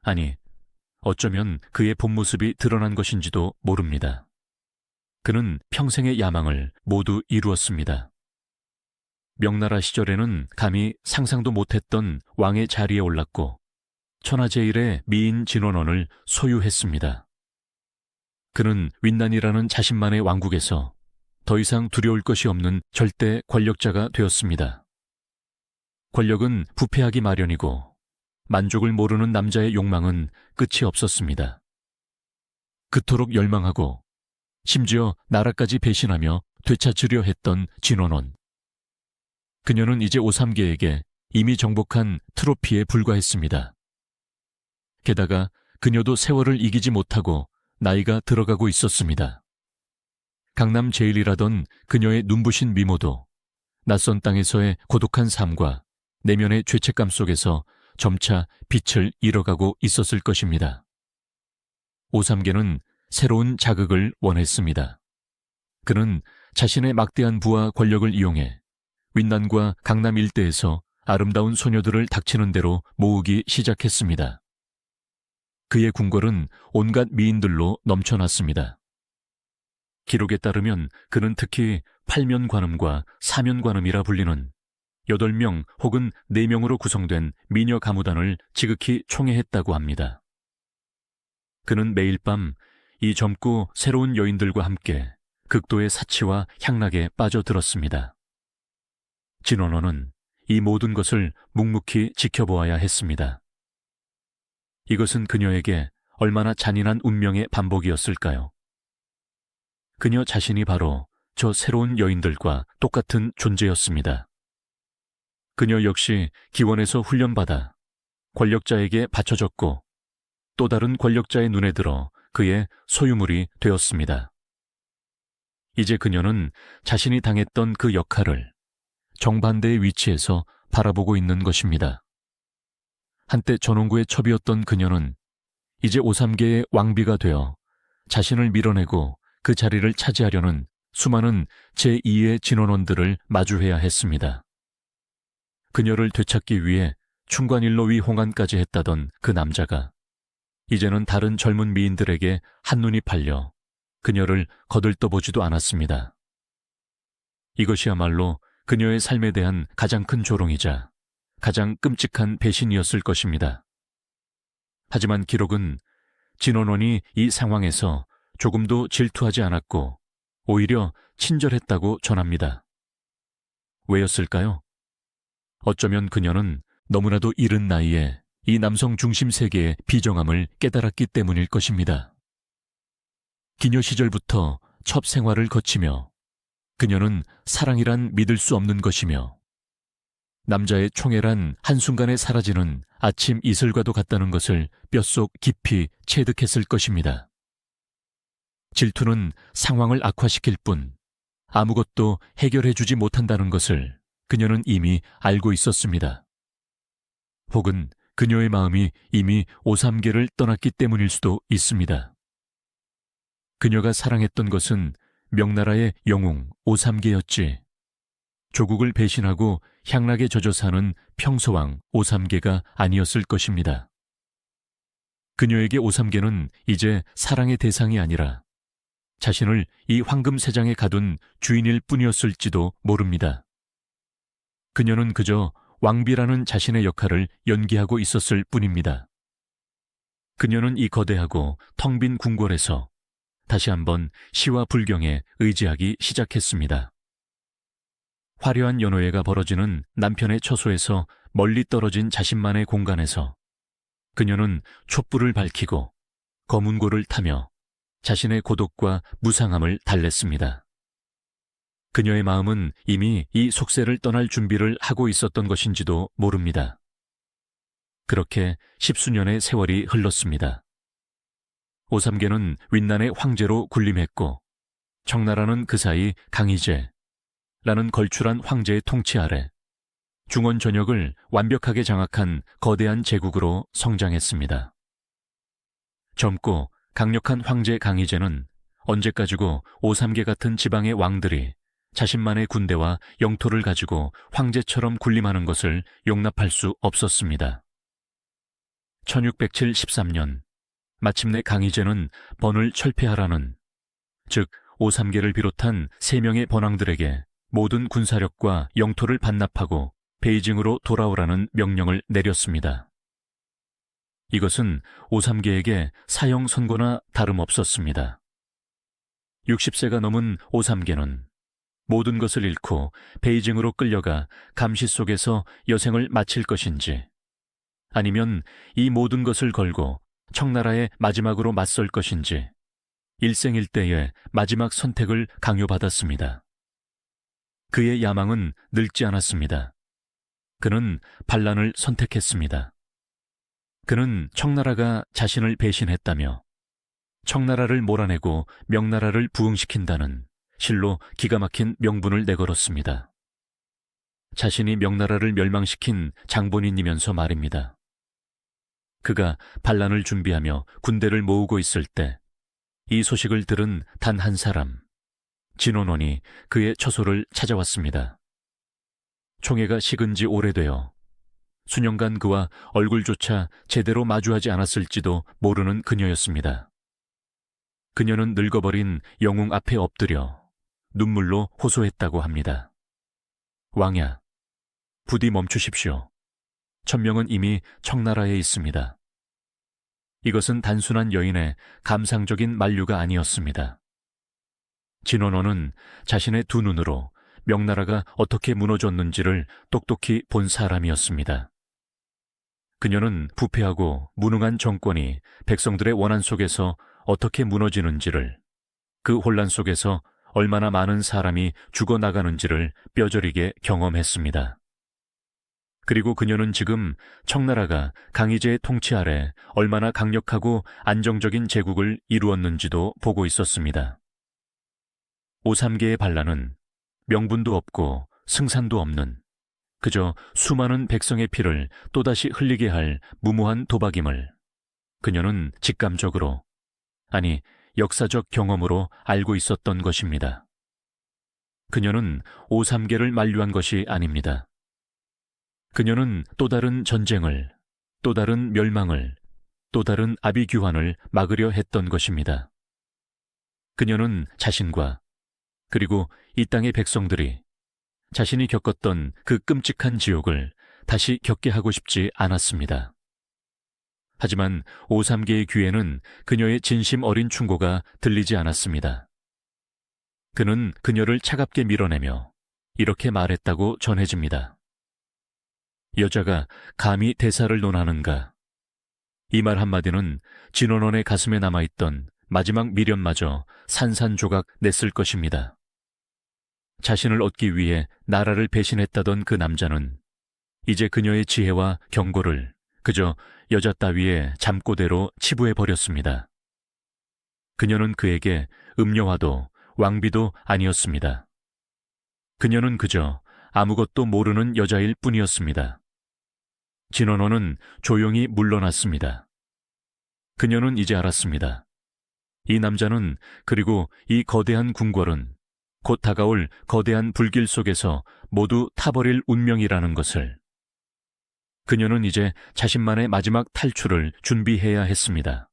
아니, 어쩌면 그의 본 모습이 드러난 것인지도 모릅니다. 그는 평생의 야망을 모두 이루었습니다. 명나라 시절에는 감히 상상도 못했던 왕의 자리에 올랐고 천하제일의 미인 진원원을 소유했습니다. 그는 윈난이라는 자신만의 왕국에서 더 이상 두려울 것이 없는 절대 권력자가 되었습니다. 권력은 부패하기 마련이고 만족을 모르는 남자의 욕망은 끝이 없었습니다. 그토록 열망하고 심지어 나라까지 배신하며 되찾으려 했던 진원원. 그녀는 이제 오삼계에게 이미 정복한 트로피에 불과했습니다. 게다가 그녀도 세월을 이기지 못하고 나이가 들어가고 있었습니다. 강남 제일이라던 그녀의 눈부신 미모도 낯선 땅에서의 고독한 삶과 내면의 죄책감 속에서 점차 빛을 잃어가고 있었을 것입니다. 오삼계는 새로운 자극을 원했습니다. 그는 자신의 막대한 부와 권력을 이용해 윈난과 강남 일대에서 아름다운 소녀들을 닥치는 대로 모으기 시작했습니다. 그의 궁궐은 온갖 미인들로 넘쳐났습니다. 기록에 따르면 그는 특히 팔면관음과 사면관음이라 불리는 8명 혹은 4명으로 구성된 미녀 가무단을 지극히 총애했다고 합니다. 그는 매일 밤 이 젊고 새로운 여인들과 함께 극도의 사치와 향락에 빠져들었습니다. 진원호는 이 모든 것을 묵묵히 지켜보아야 했습니다. 이것은 그녀에게 얼마나 잔인한 운명의 반복이었을까요? 그녀 자신이 바로 저 새로운 여인들과 똑같은 존재였습니다. 그녀 역시 기원에서 훈련받아 권력자에게 바쳐졌고 또 다른 권력자의 눈에 들어 그의 소유물이 되었습니다. 이제 그녀는 자신이 당했던 그 역할을 정반대의 위치에서 바라보고 있는 것입니다. 한때 전원구의 첩이었던 그녀는 이제 오삼계의 왕비가 되어 자신을 밀어내고 그 자리를 차지하려는 수많은 제2의 진원원들을 마주해야 했습니다. 그녀를 되찾기 위해 충관일로 위홍안까지 했다던 그 남자가 이제는 다른 젊은 미인들에게 한눈이 팔려 그녀를 거들떠보지도 않았습니다. 이것이야말로 그녀의 삶에 대한 가장 큰 조롱이자 가장 끔찍한 배신이었을 것입니다. 하지만 기록은 진원원이 이 상황에서 조금도 질투하지 않았고 오히려 친절했다고 전합니다. 왜였을까요? 어쩌면 그녀는 너무나도 이른 나이에 이 남성 중심 세계의 비정함을 깨달았기 때문일 것입니다. 기녀 시절부터 첩 생활을 거치며 그녀는 사랑이란 믿을 수 없는 것이며 남자의 총애란 한순간에 사라지는 아침 이슬과도 같다는 것을 뼛속 깊이 체득했을 것입니다. 질투는 상황을 악화시킬 뿐 아무것도 해결해주지 못한다는 것을 그녀는 이미 알고 있었습니다. 혹은 그녀의 마음이 이미 오삼계를 떠났기 때문일 수도 있습니다. 그녀가 사랑했던 것은 명나라의 영웅 오삼계였지 조국을 배신하고 향락에 젖어 사는 평서왕 오삼계가 아니었을 것입니다. 그녀에게 오삼계는 이제 사랑의 대상이 아니라 자신을 이 황금세장에 가둔 주인일 뿐이었을지도 모릅니다. 그녀는 그저 왕비라는 자신의 역할을 연기하고 있었을 뿐입니다. 그녀는 이 거대하고 텅 빈 궁궐에서 다시 한번 시와 불경에 의지하기 시작했습니다. 화려한 연호회가 벌어지는 남편의 처소에서 멀리 떨어진 자신만의 공간에서 그녀는 촛불을 밝히고 검은고를 타며 자신의 고독과 무상함을 달랬습니다. 그녀의 마음은 이미 이 속세를 떠날 준비를 하고 있었던 것인지도 모릅니다. 그렇게 10수년의 세월이 흘렀습니다. 오삼계는 윈난의 황제로 군림했고 청나라는 그 사이 강희제라는 걸출한 황제의 통치 아래 중원 전역을 완벽하게 장악한 거대한 제국으로 성장했습니다. 젊고 강력한 황제 강희제는 언제까지고 오삼계 같은 지방의 왕들이 자신만의 군대와 영토를 가지고 황제처럼 군림하는 것을 용납할 수 없었습니다. 1613년 마침내 강희제는 번을 철폐하라는, 즉 오삼계를 비롯한 3명의 번왕들에게 모든 군사력과 영토를 반납하고 베이징으로 돌아오라는 명령을 내렸습니다. 이것은 오삼계에게 사형 선고나 다름없었습니다. 60세가 넘은 오삼계는 모든 것을 잃고 베이징으로 끌려가 감시 속에서 여생을 마칠 것인지 아니면 이 모든 것을 걸고 청나라에 마지막으로 맞설 것인지 일생일대의 마지막 선택을 강요받았습니다. 그의 야망은 늙지 않았습니다. 그는 반란을 선택했습니다. 그는 청나라가 자신을 배신했다며 청나라를 몰아내고 명나라를 부흥시킨다는 실로 기가 막힌 명분을 내걸었습니다. 자신이 명나라를 멸망시킨 장본인이면서 말입니다. 그가 반란을 준비하며 군대를 모으고 있을 때 이 소식을 들은 단 한 사람, 진원원이 그의 처소를 찾아왔습니다. 총애가 식은 지 오래되어 수년간 그와 얼굴조차 제대로 마주하지 않았을지도 모르는 그녀였습니다. 그녀는 늙어버린 영웅 앞에 엎드려 눈물로 호소했다고 합니다. 왕야, 부디 멈추십시오. 천명은 이미 청나라에 있습니다. 이것은 단순한 여인의 감상적인 만류가 아니었습니다. 진원호는 자신의 두 눈으로 명나라가 어떻게 무너졌는지를 똑똑히 본 사람이었습니다. 그녀는 부패하고 무능한 정권이 백성들의 원한 속에서 어떻게 무너지는지를, 그 혼란 속에서 얼마나 많은 사람이 죽어나가는지를 뼈저리게 경험했습니다. 그리고 그녀는 지금 청나라가 강희제의 통치 아래 얼마나 강력하고 안정적인 제국을 이루었는지도 보고 있었습니다. 오삼계의 반란은 명분도 없고 승산도 없는 그저 수많은 백성의 피를 또다시 흘리게 할 무모한 도박임을 그녀는 직감적으로, 아니 역사적 경험으로 알고 있었던 것입니다. 그녀는 오삼계를 만류한 것이 아닙니다. 그녀는 또 다른 전쟁을, 또 다른 멸망을, 또 다른 아비규환을 막으려 했던 것입니다. 그녀는 자신과 그리고 이 땅의 백성들이 자신이 겪었던 그 끔찍한 지옥을 다시 겪게 하고 싶지 않았습니다. 하지만 오삼계의 귀에는 그녀의 진심 어린 충고가 들리지 않았습니다. 그는 그녀를 차갑게 밀어내며 이렇게 말했다고 전해집니다. 여자가 감히 대사를 논하는가? 이 말 한마디는 진원원의 가슴에 남아있던 마지막 미련마저 산산조각 냈을 것입니다. 자신을 얻기 위해 나라를 배신했다던 그 남자는 이제 그녀의 지혜와 경고를 그저 여자 따위의 잠꼬대로 치부해버렸습니다. 그녀는 그에게 음녀와도 왕비도 아니었습니다. 그녀는 그저 아무것도 모르는 여자일 뿐이었습니다. 진원호는 조용히 물러났습니다. 그녀는 이제 알았습니다. 이 남자는, 그리고 이 거대한 궁궐은 곧 다가올 거대한 불길 속에서 모두 타버릴 운명이라는 것을. 그녀는 이제 자신만의 마지막 탈출을 준비해야 했습니다.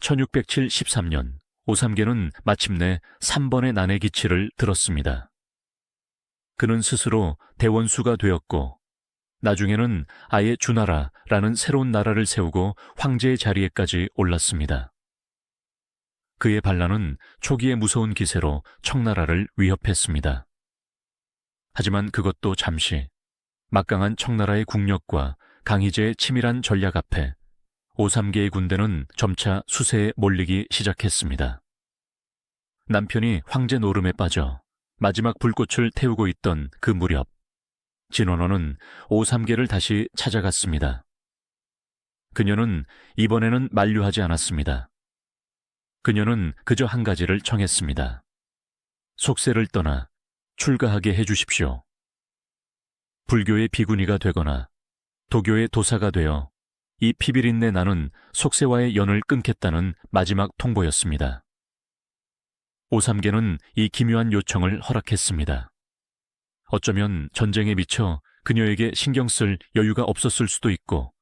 1673년 오삼계는 마침내 3번의 난의 기치를 들었습니다. 그는 스스로 대원수가 되었고 나중에는 아예 주나라라는 새로운 나라를 세우고 황제의 자리에까지 올랐습니다. 그의 반란은 초기의 무서운 기세로 청나라를 위협했습니다. 하지만 그것도 잠시, 막강한 청나라의 국력과 강희제의 치밀한 전략 앞에 오삼계의 군대는 점차 수세에 몰리기 시작했습니다. 남편이 황제 노름에 빠져 마지막 불꽃을 태우고 있던 그 무렵, 진원호는 오삼계를 다시 찾아갔습니다. 그녀는 이번에는 만류하지 않았습니다. 그녀는 그저 한 가지를 청했습니다. 속세를 떠나 출가하게 해주십시오. 불교의 비구니가 되거나 도교의 도사가 되어 이 피비린내 나는 속세와의 연을 끊겠다는 마지막 통보였습니다. 오삼계는 이 기묘한 요청을 허락했습니다. 어쩌면 전쟁에 미쳐 그녀에게 신경 쓸 여유가 없었을 수도 있고,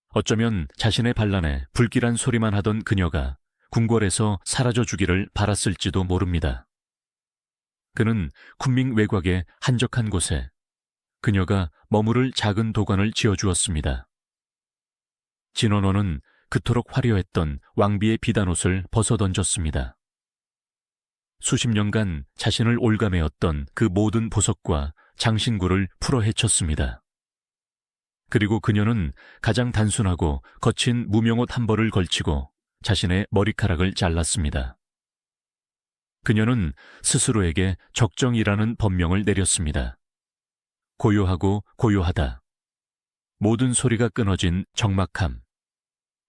어쩌면 자신의 반란에 불길한 소리만 하던 그녀가 궁궐에서 사라져 주기를 바랐을지도 모릅니다. 그는 쿤밍 외곽의 한적한 곳에 그녀가 머무를 작은 도관을 지어주었습니다. 진원호는 그토록 화려했던 왕비의 비단옷을 벗어던졌습니다. 수십 년간 자신을 올가매었던 그 모든 보석과 장신구를 풀어 헤쳤습니다. 그리고 그녀는 가장 단순하고 거친 무명옷 한 벌을 걸치고 자신의 머리카락을 잘랐습니다. 그녀는 스스로에게 적정이라는 법명을 내렸습니다. 고요하고 고요하다. 모든 소리가 끊어진 적막함.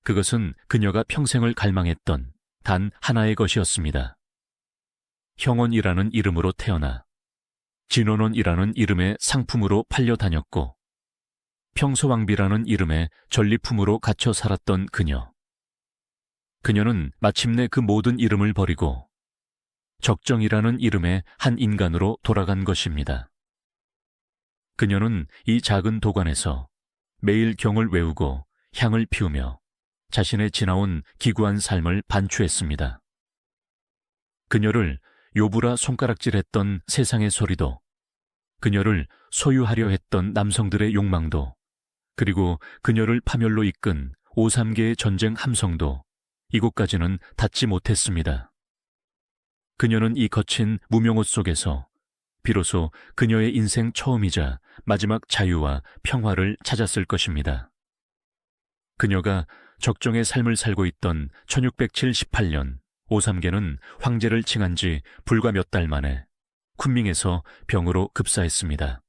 그것은 그녀가 평생을 갈망했던 단 하나의 것이었습니다. 형원이라는 이름으로 태어나 진원원이라는 이름의 상품으로 팔려 다녔고 평소왕비라는 이름의 전리품으로 갇혀 살았던 그녀. 그녀는 마침내 그 모든 이름을 버리고 적정이라는 이름의 한 인간으로 돌아간 것입니다. 그녀는 이 작은 도관에서 매일 경을 외우고 향을 피우며 자신의 지나온 기구한 삶을 반추했습니다. 그녀를 요부라 손가락질했던 세상의 소리도, 그녀를 소유하려 했던 남성들의 욕망도, 그리고 그녀를 파멸로 이끈 오삼계의 전쟁 함성도 이곳까지는 닿지 못했습니다. 그녀는 이 거친 무명옷 속에서 비로소 그녀의 인생 처음이자 마지막 자유와 평화를 찾았을 것입니다. 그녀가 적정의 삶을 살고 있던 1678년 오삼계는 황제를 칭한 지 불과 몇 달 만에 쿤밍에서 병으로 급사했습니다.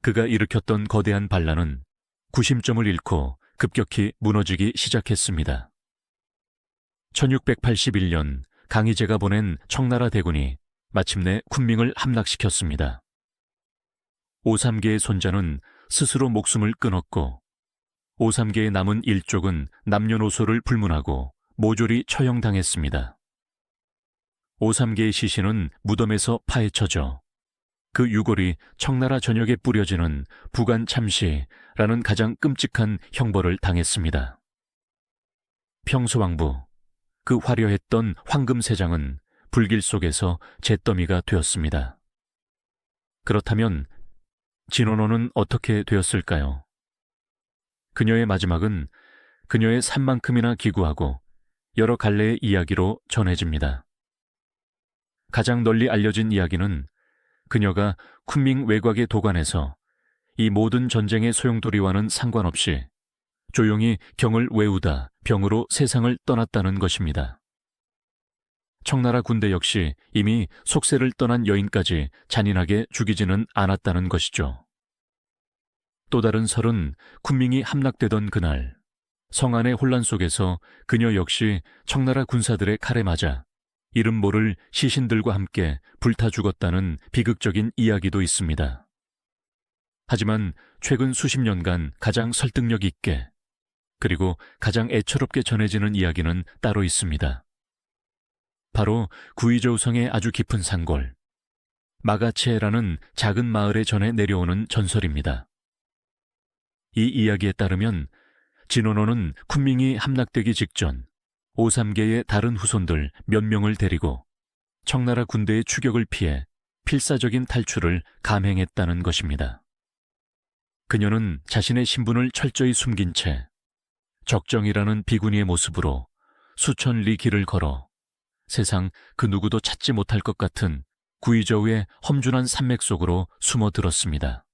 그가 일으켰던 거대한 반란은 구심점을 잃고 급격히 무너지기 시작했습니다. 1681년 강희제가 보낸 청나라 대군이 마침내 쿤밍을 함락시켰습니다. 오삼계의 손자는 스스로 목숨을 끊었고 오삼계의 남은 일족은 남녀노소를 불문하고 모조리 처형당했습니다. 오삼계의 시신은 무덤에서 파헤쳐져 그 유골이 청나라 전역에 뿌려지는 부간참시라는 가장 끔찍한 형벌을 당했습니다. 평소왕부, 그 화려했던 황금세장은 불길 속에서 잿더미가 되었습니다. 그렇다면 진원호는 어떻게 되었을까요? 그녀의 마지막은 그녀의 삶만큼이나 기구하고 여러 갈래의 이야기로 전해집니다. 가장 널리 알려진 이야기는 그녀가 쿤밍 외곽의 도관에서 이 모든 전쟁의 소용돌이와는 상관없이 조용히 경을 외우다 병으로 세상을 떠났다는 것입니다. 청나라 군대 역시 이미 속세를 떠난 여인까지 잔인하게 죽이지는 않았다는 것이죠. 또 다른 설은 쿤밍이 함락되던 그날 성안의 혼란 속에서 그녀 역시 청나라 군사들의 칼에 맞아 이름 모를 시신들과 함께 불타 죽었다는 비극적인 이야기도 있습니다. 하지만 최근 수십 년간 가장 설득력 있게 그리고 가장 애처롭게 전해지는 이야기는 따로 있습니다. 바로 구이저우성의 아주 깊은 산골 마가체라는 작은 마을에 전해 내려오는 전설입니다. 이 이야기에 따르면 진원호는 쿤밍이 함락되기 직전 오삼계의 다른 후손들 몇 명을 데리고 청나라 군대의 추격을 피해 필사적인 탈출을 감행했다는 것입니다. 그녀는 자신의 신분을 철저히 숨긴 채 적정이라는 비구니의 모습으로 수천 리 길을 걸어 세상 그 누구도 찾지 못할 것 같은 구이저우의 험준한 산맥 속으로 숨어들었습니다.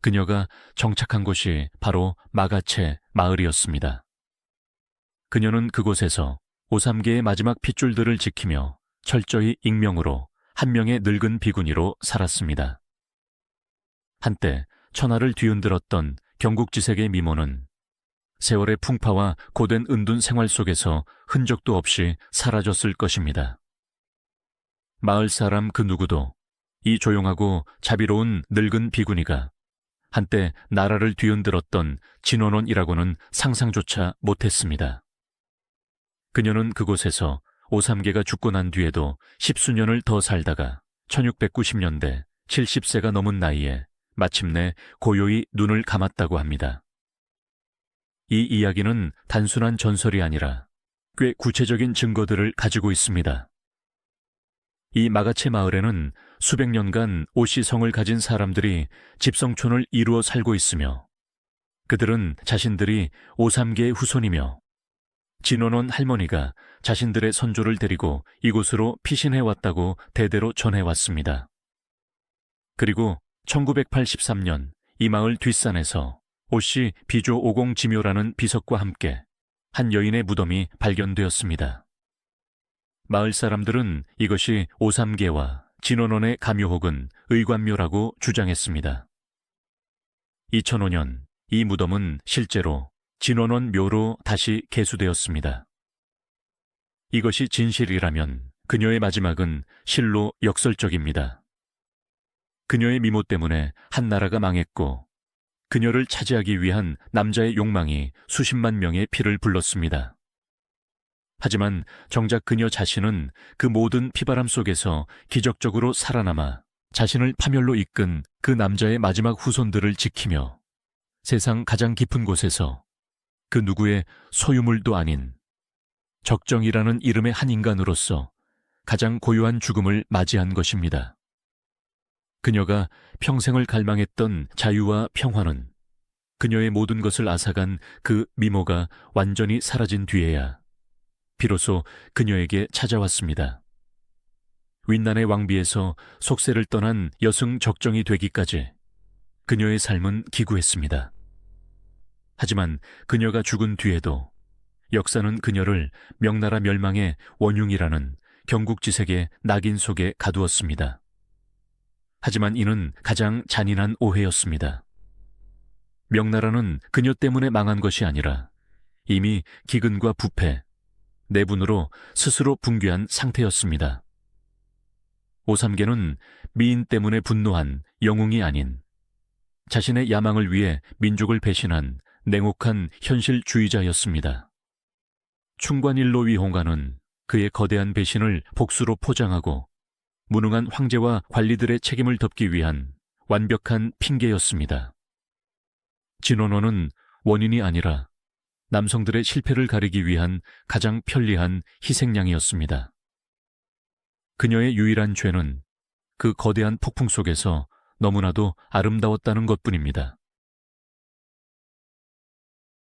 그녀가 정착한 곳이 바로 마가체 마을이었습니다. 그녀는 그곳에서 오삼계의 마지막 핏줄들을 지키며 철저히 익명으로 한 명의 늙은 비구니로 살았습니다. 한때 천하를 뒤흔들었던 경국지색의 미모는 세월의 풍파와 고된 은둔 생활 속에서 흔적도 없이 사라졌을 것입니다. 마을 사람 그 누구도 이 조용하고 자비로운 늙은 비구니가 한때 나라를 뒤흔들었던 진원원이라고는 상상조차 못했습니다. 그녀는 그곳에서 오삼계가 죽고 난 뒤에도 십수년을 더 살다가 1690년대 70세가 넘은 나이에 마침내 고요히 눈을 감았다고 합니다. 이 이야기는 단순한 전설이 아니라 꽤 구체적인 증거들을 가지고 있습니다. 이 마가체 마을에는 수백 년간 오씨성을 가진 사람들이 집성촌을 이루어 살고 있으며 그들은 자신들이 오삼계의 후손이며 진원원 할머니가 자신들의 선조를 데리고 이곳으로 피신해왔다고 대대로 전해왔습니다. 그리고 1983년 이 마을 뒷산에서 오씨 비조 오공지묘라는 비석과 함께 한 여인의 무덤이 발견되었습니다. 마을 사람들은 이것이 오삼계와 진원원의 가묘 혹은 의관묘라고 주장했습니다. 2005년 이 무덤은 실제로 진원원 묘로 다시 개수되었습니다. 이것이 진실이라면 그녀의 마지막은 실로 역설적입니다. 그녀의 미모 때문에 한 나라가 망했고 그녀를 차지하기 위한 남자의 욕망이 수십만 명의 피를 불렀습니다. 하지만 정작 그녀 자신은 그 모든 피바람 속에서 기적적으로 살아남아 자신을 파멸로 이끈 그 남자의 마지막 후손들을 지키며 세상 가장 깊은 곳에서 그 누구의 소유물도 아닌 적정이라는 이름의 한 인간으로서 가장 고요한 죽음을 맞이한 것입니다. 그녀가 평생을 갈망했던 자유와 평화는 그녀의 모든 것을 앗아간 그 미모가 완전히 사라진 뒤에야 비로소 그녀에게 찾아왔습니다. 윈난의 왕비에서 속세를 떠난 여승 적정이 되기까지 그녀의 삶은 기구했습니다. 하지만 그녀가 죽은 뒤에도 역사는 그녀를 명나라 멸망의 원흉이라는 경국지색의 낙인 속에 가두었습니다. 하지만 이는 가장 잔인한 오해였습니다. 명나라는 그녀 때문에 망한 것이 아니라 이미 기근과 부패, 내분으로 스스로 붕괴한 상태였습니다. 오삼계는 미인 때문에 분노한 영웅이 아닌 자신의 야망을 위해 민족을 배신한 냉혹한 현실주의자였습니다. 충관일로 위홍가는 그의 거대한 배신을 복수로 포장하고 무능한 황제와 관리들의 책임을 덮기 위한 완벽한 핑계였습니다. 진원호는 원인이 아니라 남성들의 실패를 가리기 위한 가장 편리한 희생양이었습니다. 그녀의 유일한 죄는 그 거대한 폭풍 속에서 너무나도 아름다웠다는 것뿐입니다.